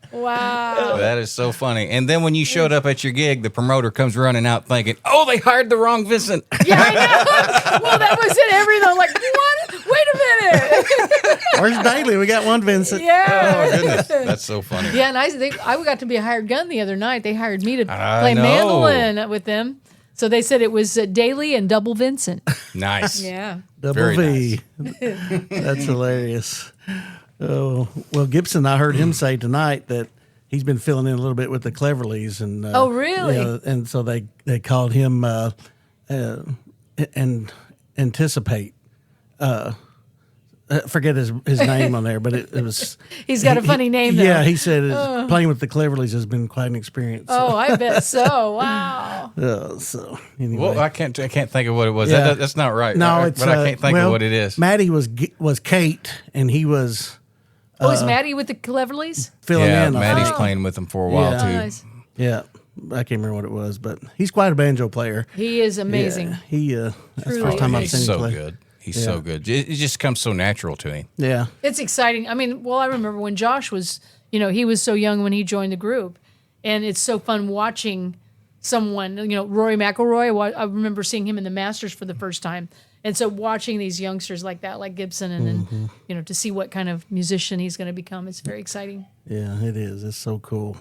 Wow. That is so funny. And then when you showed up at your gig, the promoter comes running out thinking, "Oh, they hired the wrong Vincent." Yeah, I know. Well, that was it. Everything. I'm like, what? Wait a minute. Where's Daly? We got one Vincent. Yeah. Oh, goodness. That's so funny. Yeah, and I got to be a hired gun the other night. They hired me to play mandolin with them. So they said it was Daly and Double Vincent. Nice. Yeah. Double Very V. Nice. That's hilarious. Oh, well, Gibson, I heard him say tonight that he's been filling in a little bit with the Cleverleys. And oh, really? And so they called him and anticipate. forget his name on there, but it was. He's got a funny name, though. Yeah, he said playing with the Cleverleys has been quite an experience. Oh, I bet so. Wow. So anyway. Well, I can't think of what it was. Yeah. That's not right. No, it's but I can't think of what it is. Maddie was Kate, and he was Was Maddie with the Cleverleys? filling in. Maddie's playing with them for a while Yeah. too. Nice. Yeah, I can't remember what it was, but he's quite a banjo player. He is amazing. Yeah, he that's the Truly first time I've He's seen him so play. good. He's so good. It just comes so natural to him. Yeah, It's exciting. I mean, well, I remember when Josh was, he was so young when he joined the group, and it's so fun watching someone, Rory McIlroy. I remember seeing him in the Masters for the first time, and so watching these youngsters like that, like Gibson, and then to see what kind of musician he's going to become, it's very exciting. yeah, it is. It's so cool.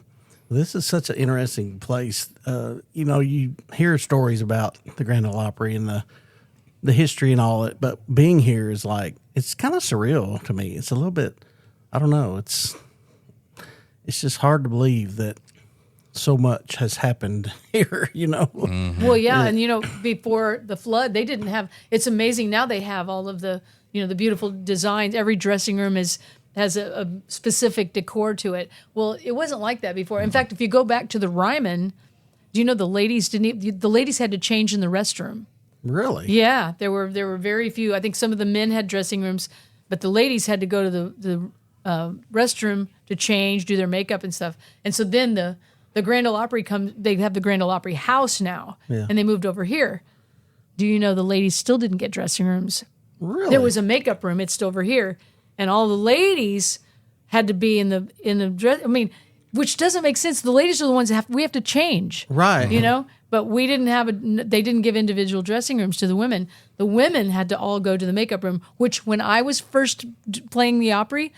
This is such an interesting place. You hear stories about the Grand Ole Opry and the history and all it, but being here is it's kind of surreal to me. It's a little bit, I don't know. It's just hard to believe that so much has happened here. Well, yeah, and before the flood, they didn't have. It's amazing now they have all of the the beautiful designs. Every dressing room has a specific decor to it. Well, it wasn't like that before. In fact, if you go back to the Ryman, do you know the ladies had to change in the restroom? Really? Yeah, there were very few. I think some of the men had dressing rooms, but the ladies had to go to the restroom to change, do their makeup and stuff. And so then the Grand Ole Opry comes. They have the Grand Ole Opry house now, and they moved over here. Do you know the ladies still didn't get dressing rooms? Really? There was a makeup room. It's over here, and all the ladies had to be in the dress. I mean, which doesn't make sense. The ladies are the ones we have to change, Right? But we didn't they didn't give individual dressing rooms to the women. The women had to all go to the makeup room, which when I was first playing the Opry,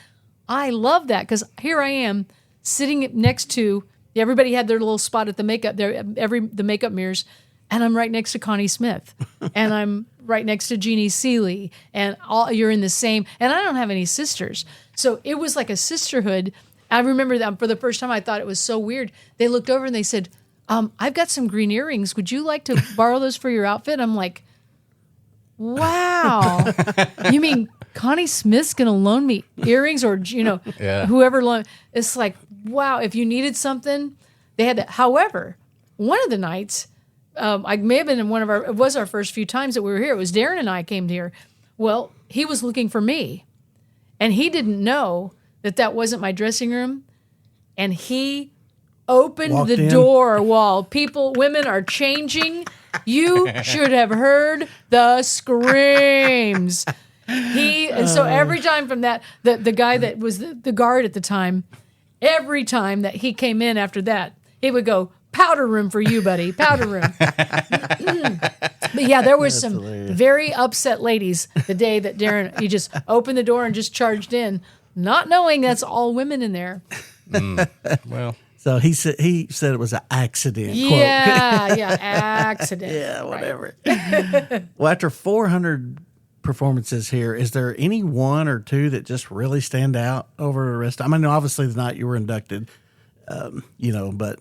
I loved that because here I am sitting next to, everybody had their little spot at the makeup, the makeup mirrors, and I'm right next to Connie Smith, and I'm right next to Jeannie Seeley, and you're in the same, and I don't have any sisters. So it was like a sisterhood. I remember that for the first time, I thought it was so weird. They looked over and they said, I've got some green earrings. Would you like to borrow those for your outfit? I'm like, wow. You mean Connie Smith's going to loan me earrings or, whoever loaned. It's like, wow, if you needed something, they had that. However, one of the nights, I may have been in it was our first few times that we were here. It was Darren and I came here. Well, he was looking for me, and he didn't know that wasn't my dressing room, and he opened Walked the in. door while women are changing. You should have heard the screams. And so every time from that, the guy that was the guard at the time, every time that he came in after that, he would go, powder room for you, buddy, powder room. But yeah, there was some very upset ladies the day that Darren, he just opened the door and just charged in, not knowing that's all women in there. Well. So he said it was an accident. Yeah, accident. Yeah, whatever. Well, after 400 performances here, is there any one or two that just really stand out over the rest? I mean, obviously the night you were inducted, but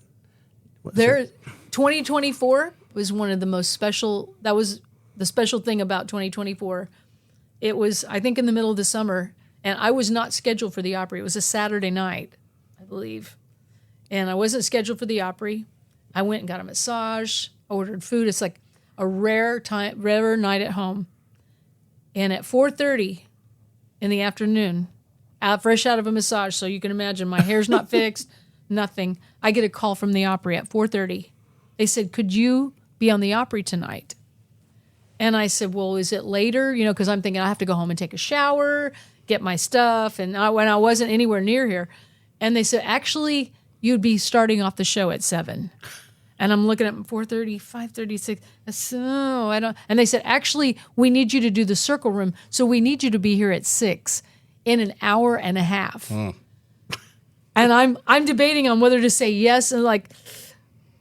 2024 was one of the most special. That was the special thing about 2024. It was, I think, in the middle of the summer, and I was not scheduled for the Opry. It was a Saturday night, I believe. And I wasn't scheduled for the Opry. I went and got a massage, ordered food. It's like a rare night at home. And at 4:30 in the afternoon, fresh out of a massage, so you can imagine my hair's not fixed, nothing. I get a call from the Opry at 4:30. They said, "Could you be on the Opry tonight?" And I said, "Well, is it later?" Because I'm thinking I have to go home and take a shower, get my stuff, and when I wasn't anywhere near here. And they said, "Actually, you'd be starting off the show at 7. And I'm looking at 4:30, 5:36. I said, "Oh, I don't." And they said, "Actually, we need you to do the circle room, so we need you to be here at 6 in an hour and a half." And I'm debating on whether to say yes and like,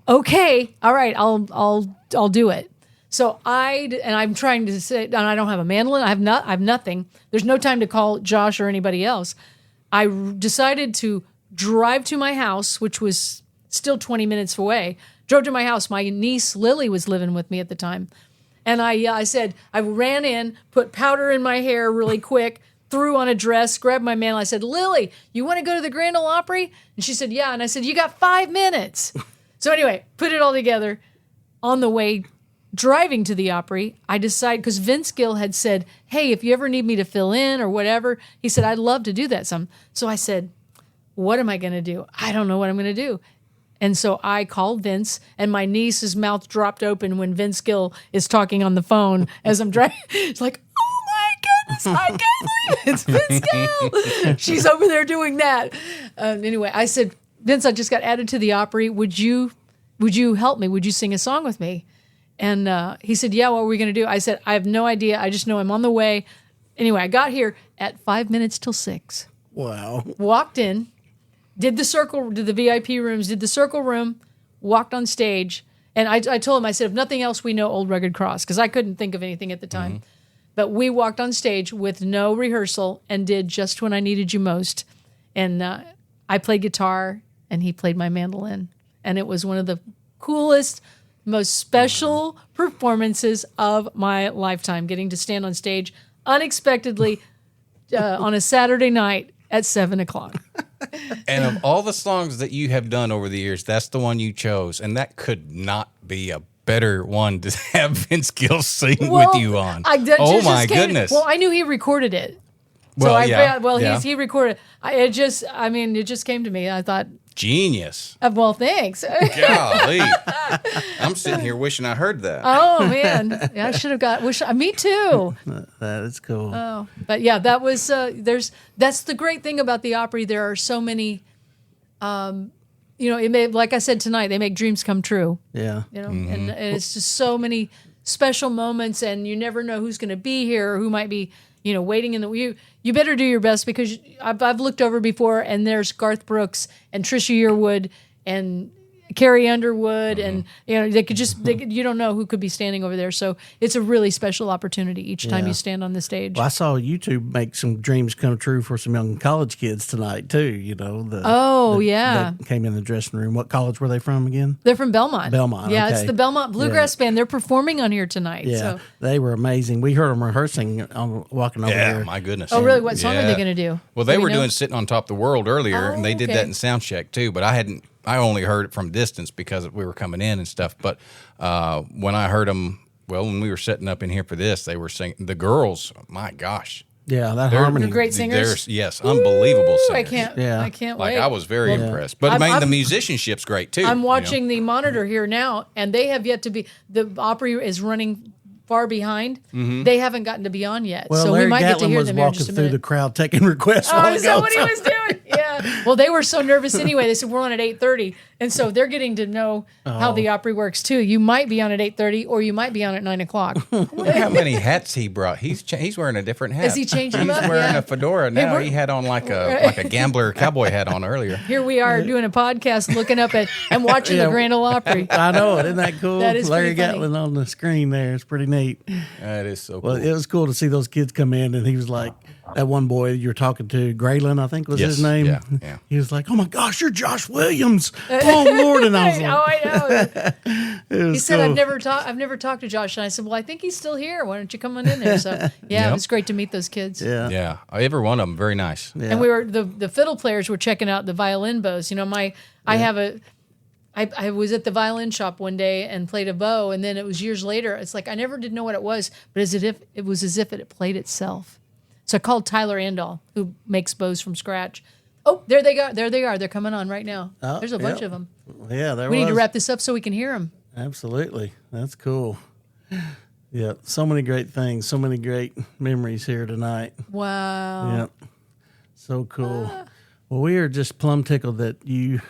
okay, all right, I'll do it. So I'm trying to say, and I don't have a mandolin. I have nothing. There's no time to call Josh or anybody else. I decided to drive to my house, which was still 20 minutes away. Drove to my house. My niece Lily was living with me at the time. And I said, I ran in, put powder in my hair really quick, threw on a dress, grabbed my mantle. I said, Lily, you want to go to the Grand Ole Opry? And she said, yeah. And I said, you got 5 minutes. So anyway, put it all together. On the way driving to the Opry, I decided, because Vince Gill had said, hey, if you ever need me to fill in or whatever, he said, I'd love to do that some. So I said, what am I going to do? I don't know what I'm going to do. And so I called Vince, and my niece's mouth dropped open when Vince Gill is talking on the phone as I'm driving. It's like, oh my goodness, I can't believe it's Vince Gill. She's over there doing that. Anyway, I said, Vince, I just got added to the Opry. Would you help me? Would you sing a song with me? And he said, yeah, what are we going to do? I said, I have no idea. I just know I'm on the way. Anyway, I got here at 5 minutes till 6. Wow. Walked in, did the VIP rooms, did the circle room, walked on stage. And I told him, I said, if nothing else, we know Old Rugged Cross, because I couldn't think of anything at the time. Mm-hmm. But we walked on stage with no rehearsal and did Just When I Needed You Most. And I played guitar, and he played my mandolin. And it was one of the coolest, most special performances of my lifetime, getting to stand on stage unexpectedly on a Saturday night at 7:00. And of all the songs that you have done over the years, that's the one you chose. And that could not be a better one to have Vince Gill sing with you on. Oh, my goodness. Well, I knew he recorded it. Well, He recorded it. It just came to me. I thought, genius. Well, thanks. Golly. I'm sitting here wishing I heard that. Oh, man. Yeah, I should have me too. That is cool. Oh, but yeah, that was, that's the great thing about the Opry. There are so many, like I said tonight, they make dreams come true. Yeah. And it's just so many special moments, and you never know who's going to be here or who might be, waiting in the you better do your best, because I've looked over before, and there's Garth Brooks and Trisha Yearwood and Carrie Underwood, and they could you don't know who could be standing over there. So it's a really special opportunity each time you stand on the stage. Well, I saw YouTube make some dreams come true for some young college kids tonight too. That came in the dressing room. What college were they from again? They're from Belmont. Yeah, it's the Belmont Bluegrass Band. They're performing on here tonight. Yeah, so. They were amazing. We heard them rehearsing walking over there. Yeah, my goodness. Oh, really? What song are they going to do? Well, they were doing Sitting on Top of the World earlier, and they did that in sound check too. But I only heard it from distance because we were coming in and stuff. But when I heard them, when we were setting up in here for this, they were singing. The girls, my gosh. Yeah, harmony. They're great singers. Yes, unbelievable singers. I can't wait. I was very impressed. But the musicianship's great too. I'm watching the monitor here now, and they have yet to be. The Opry is running far behind. Mm-hmm. They haven't gotten to be on yet, so Larry we might Gatlin get to hear them here in just a minute. Through the crowd taking requests. Oh, is that what he was doing? Yeah. Well, they were so nervous anyway. They said we're on at 8:30, and so they're getting to know how the Opry works too. You might be on at 8:30, or you might be on at 9:00. I wonder how many hats he brought. He's wearing a different hat. Is he changing them up? He's wearing a fedora now. He had on like a gambler cowboy hat on earlier. Here we are doing a podcast, looking up at and watching the Grand Ole Opry. I know it. Isn't that cool? That is Larry pretty funny. Gatlin on the screen there. It's pretty neat. That is so cool. Well, it was cool to see those kids come in, and he was like, that one boy you were talking to, Graylin, I think was his name. Yeah. He was like, oh my gosh, you're Josh Williams. Oh Lord. And I was like, I know. He said, cool. I've never talked to Josh. And I said, well, I think he's still here. Why don't you come on in there? So it was great to meet those kids. Yeah. Every one of them, very nice. Yeah. And we were, the fiddle players were checking out the violin bows. I was at the violin shop one day and played a bow, and then it was years later. It's like I never did know what it was, but it was as if it had played itself. So I called Tyler Andall, who makes bows from scratch. Oh, there they are. They're coming on right now. Oh, There's a bunch of them. Yeah, we need to wrap this up so we can hear them. Absolutely. That's cool. Yeah, so many great things, so many great memories here tonight. Wow. Yeah, so cool. Well, we are just plumb tickled that you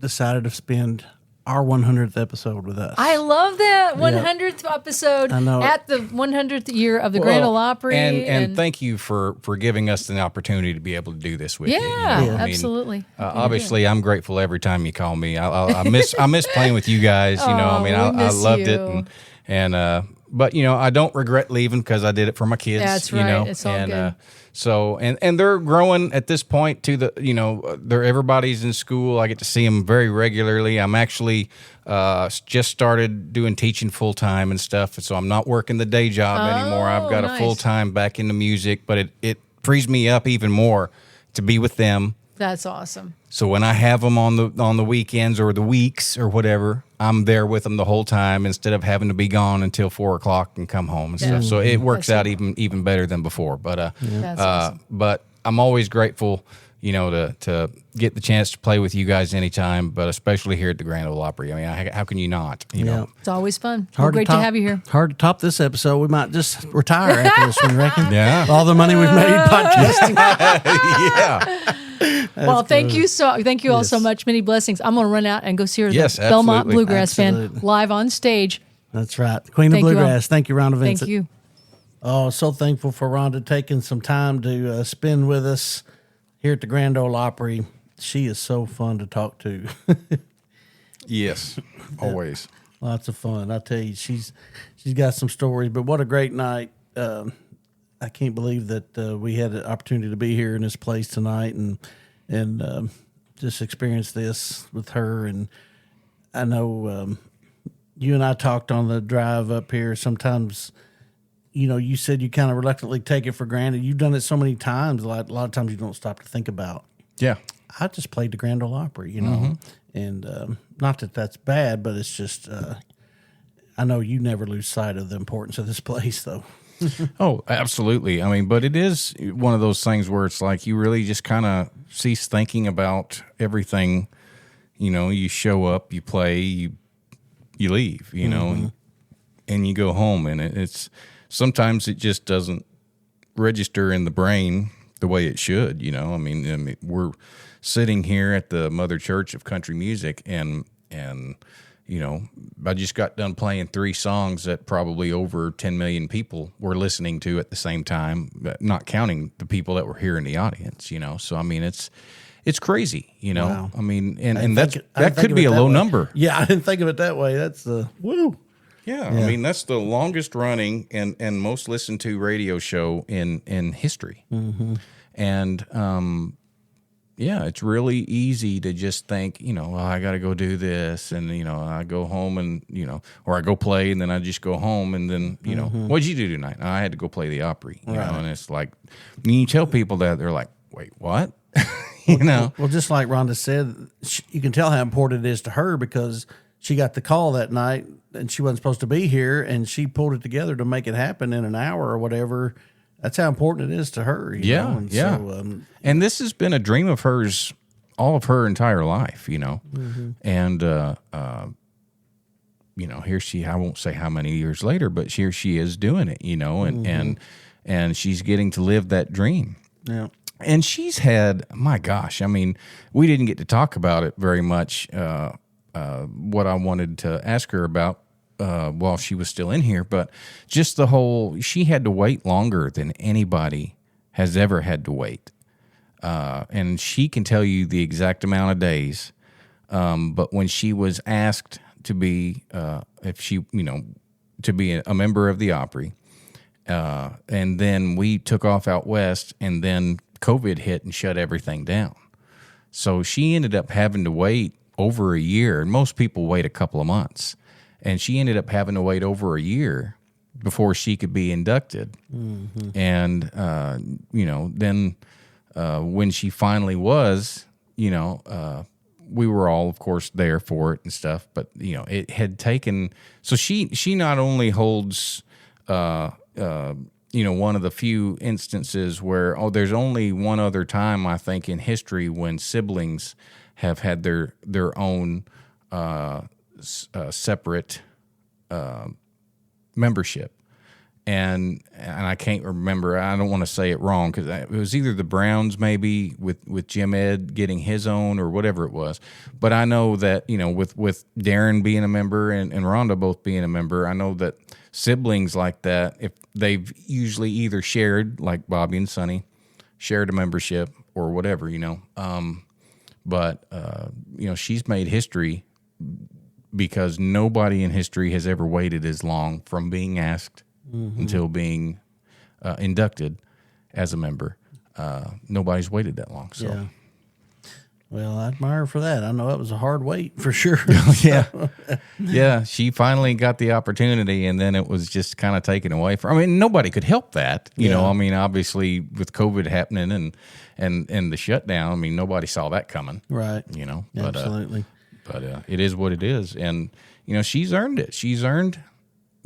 decided to spend our 100th episode with us. I love that 100th episode at the 100th year of the Grand Ole Opry. And thank you for giving us the opportunity to be able to do this with you. Yeah, absolutely. Obviously, I'm grateful every time you call me. I miss playing with you guys. I loved it, but I don't regret leaving because I did it for my kids. That's right. It's all good. So they're growing at this point to everybody's in school. I get to see them very regularly. I'm actually just started doing teaching full time and stuff. So I'm not working the day job anymore. I've got a full time back into music, but it frees me up even more to be with them. That's awesome. So when I have them on the weekends or the weeks or whatever, I'm there with them the whole time instead of having to be gone until 4 o'clock and come home and stuff. So it works out even better than before. But That's awesome. But I'm always grateful, to get the chance to play with you guys anytime, but especially here at the Grand Ole Opry. I mean, how can you not? You know? It's always fun. Hard Great to have you here. Hard to top this episode. We might just retire after this one, reckon. Yeah. All the money we've made podcasting. Yeah. Well, thank you all so much. Many blessings. I'm going to run out and go see her, the Belmont absolutely. Bluegrass Band live on stage. That's right. Queen of Thank you, Bluegrass. Thank you, Rhonda Vincent. Thank you. Oh, so thankful for Rhonda taking some time to spend with us here at the Grand Ole Opry. She is so fun to talk to. Yes, always. Lots of fun. I tell you, she's got some stories, but what a great night. I can't believe that we had the opportunity to be here in this place tonight and just experience this with her. And I know you and I talked on the drive up here. Sometimes, you said you kind of reluctantly take it for granted. You've done it so many times. A lot of times you don't stop to think about. Yeah. I just played the Grand Ole Opry, and not that that's bad, but it's just I know you never lose sight of the importance of this place, though. Oh, absolutely. I mean, but it is one of those things where it's like you really just kind of cease thinking about everything. You show up, you play, you leave, and you go home, and it's sometimes it just doesn't register in the brain the way it should. I mean, we're sitting here at the Mother Church of Country Music, and I just got done playing 3 songs that probably over 10 million people were listening to at the same time, but not counting the people that were here in the audience, So, I mean, it's crazy, Wow. I mean, and that could be a low number. Yeah, I didn't think of it that way. That's the woo. Yeah, I mean, that's the longest running and most listened to radio show in history. Mm-hmm. And, it's really easy to just think, well, I got to go do this. And, I go home and, or I go play and then I just go home. And then, what'd you do tonight? I had to go play the Opry, you know, and it's like, when you tell people that, they're like, wait, what? Well, just like Rhonda said, you can tell how important it is to her because she got the call that night and she wasn't supposed to be here and she pulled it together to make it happen in an hour or whatever. That's how important it is to her. You know? And so, and this has been a dream of hers all of her entire life, And, here I won't say how many years later, but here she is doing it, and she's getting to live that dream. Yeah. And she's had, my gosh, I mean, we didn't get to talk about it very much, what I wanted to ask her about while she was still in here, but just she had to wait longer than anybody has ever had to wait. And she can tell you the exact amount of days. But when she was asked to be, to be a member of the Opry, and then we took off out west and then COVID hit and shut everything down. So she ended up having to wait over a year. And most people wait a couple of months. And she ended up having to wait over a year before she could be inducted. Mm-hmm. And, then when she finally was, we were all, of course, there for it and stuff. But, it had taken... So she not only holds, one of the few instances where, there's only one other time, I think, in history when siblings have had their own... separate membership, and I can't remember. I don't want to say it wrong because it was either the Browns maybe with Jim Ed getting his own or whatever it was. But I know that with Darren being a member and Rhonda both being a member, I know that siblings like that, if they've usually either shared, like Bobby and Sonny, shared a membership or whatever, But she's made history because nobody in history has ever waited as long from being asked until being inducted as a member. Nobody's waited that long. So, Well, I admire her for that. I know that was a hard wait for sure. Yeah. Yeah. She finally got the opportunity, and then it was just kind of taken away from. I mean, nobody could help that. You know, I mean, obviously with COVID happening and the shutdown, I mean, nobody saw that coming. Right. You know, Absolutely. But it is what it is. And, you know, she's earned it. She's earned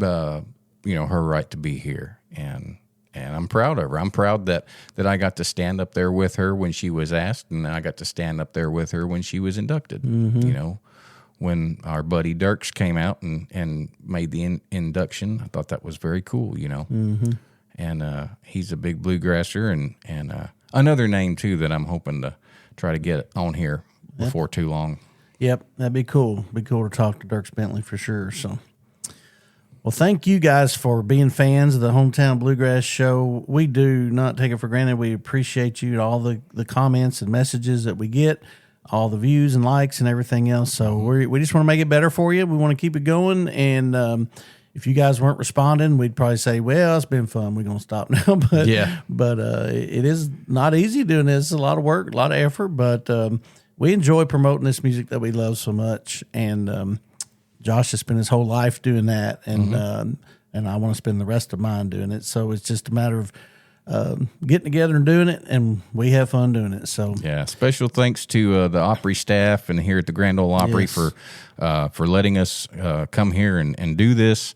her right to be here. And I'm proud of her. I'm proud that I got to stand up there with her when she was asked, and I got to stand up there with her when she was inducted. You know, when our buddy Dirks came out and made the induction, I thought that was very cool, you know. And he's a big bluegrasser, and another name, too, that I'm hoping to try to get on here before too long. Yep, that'd be cool. Be cool to talk to Dirks Bentley for sure, so... Well, thank you guys for being fans of the Hometown Bluegrass Show. We do not take it for granted. We appreciate you, all the comments and messages that we get, all the views and likes and everything else. So we just want to make it better for you. We want to keep it going. And if you guys weren't responding, we'd probably say, well, it's been fun. We're going to stop now. But it is not easy doing this. It's a lot of work, a lot of effort. But we enjoy promoting this music that we love so much. And Josh has spent his whole life doing that, and I want to spend the rest of mine doing it. So it's just a matter of getting together and doing it, and we have fun doing it. So yeah, special thanks to the Opry staff and here at the Grand Ole Opry for letting us come here and do this,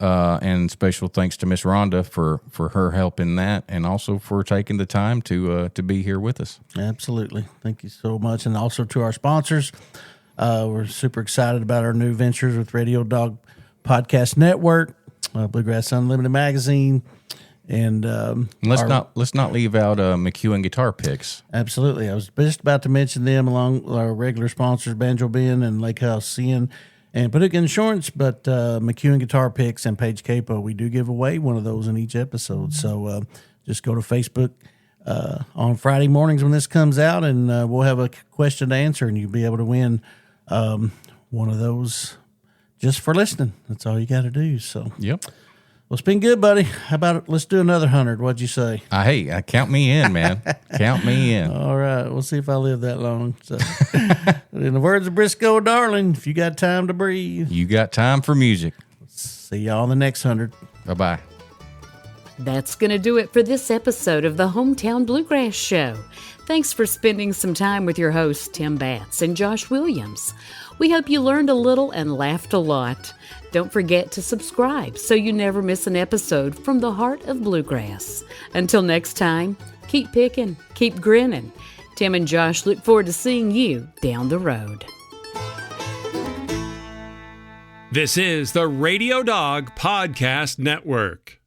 and special thanks to Miss Rhonda for her help in that, and also for taking the time to be here with us. Absolutely, thank you so much, and also to our sponsors. We're super excited about our new ventures with Radio Dog Podcast Network, Bluegrass Unlimited Magazine, and let's not leave out McEwen Guitar Picks. Absolutely, I was just about to mention them along with our regular sponsors, Banjo Ben and Lake House CN and Paducah Insurance, but McEwen Guitar Picks and Paige Capo, we do give away one of those in each episode. So just go to Facebook on Friday mornings when this comes out, and we'll have a question to answer, and you'll be able to win one of those just for listening. That's all you got to do. So, yep. Well, it's been good, buddy. How about it? Let's do another 100. What'd you say? Hey, count me in, man. Count me in. All right. We'll see if I live that long. So, in the words of Briscoe Darling, if you got time to breathe, you got time for music. See y'all in the next 100. Bye-bye. That's going to do it for this episode of the Hometown Bluegrass Show. Thanks for spending some time with your hosts, Tim Batts and Josh Williams. We hope you learned a little and laughed a lot. Don't forget to subscribe so you never miss an episode from the heart of bluegrass. Until next time, keep picking, keep grinning. Tim and Josh look forward to seeing you down the road. This is the Radio Dog Podcast Network.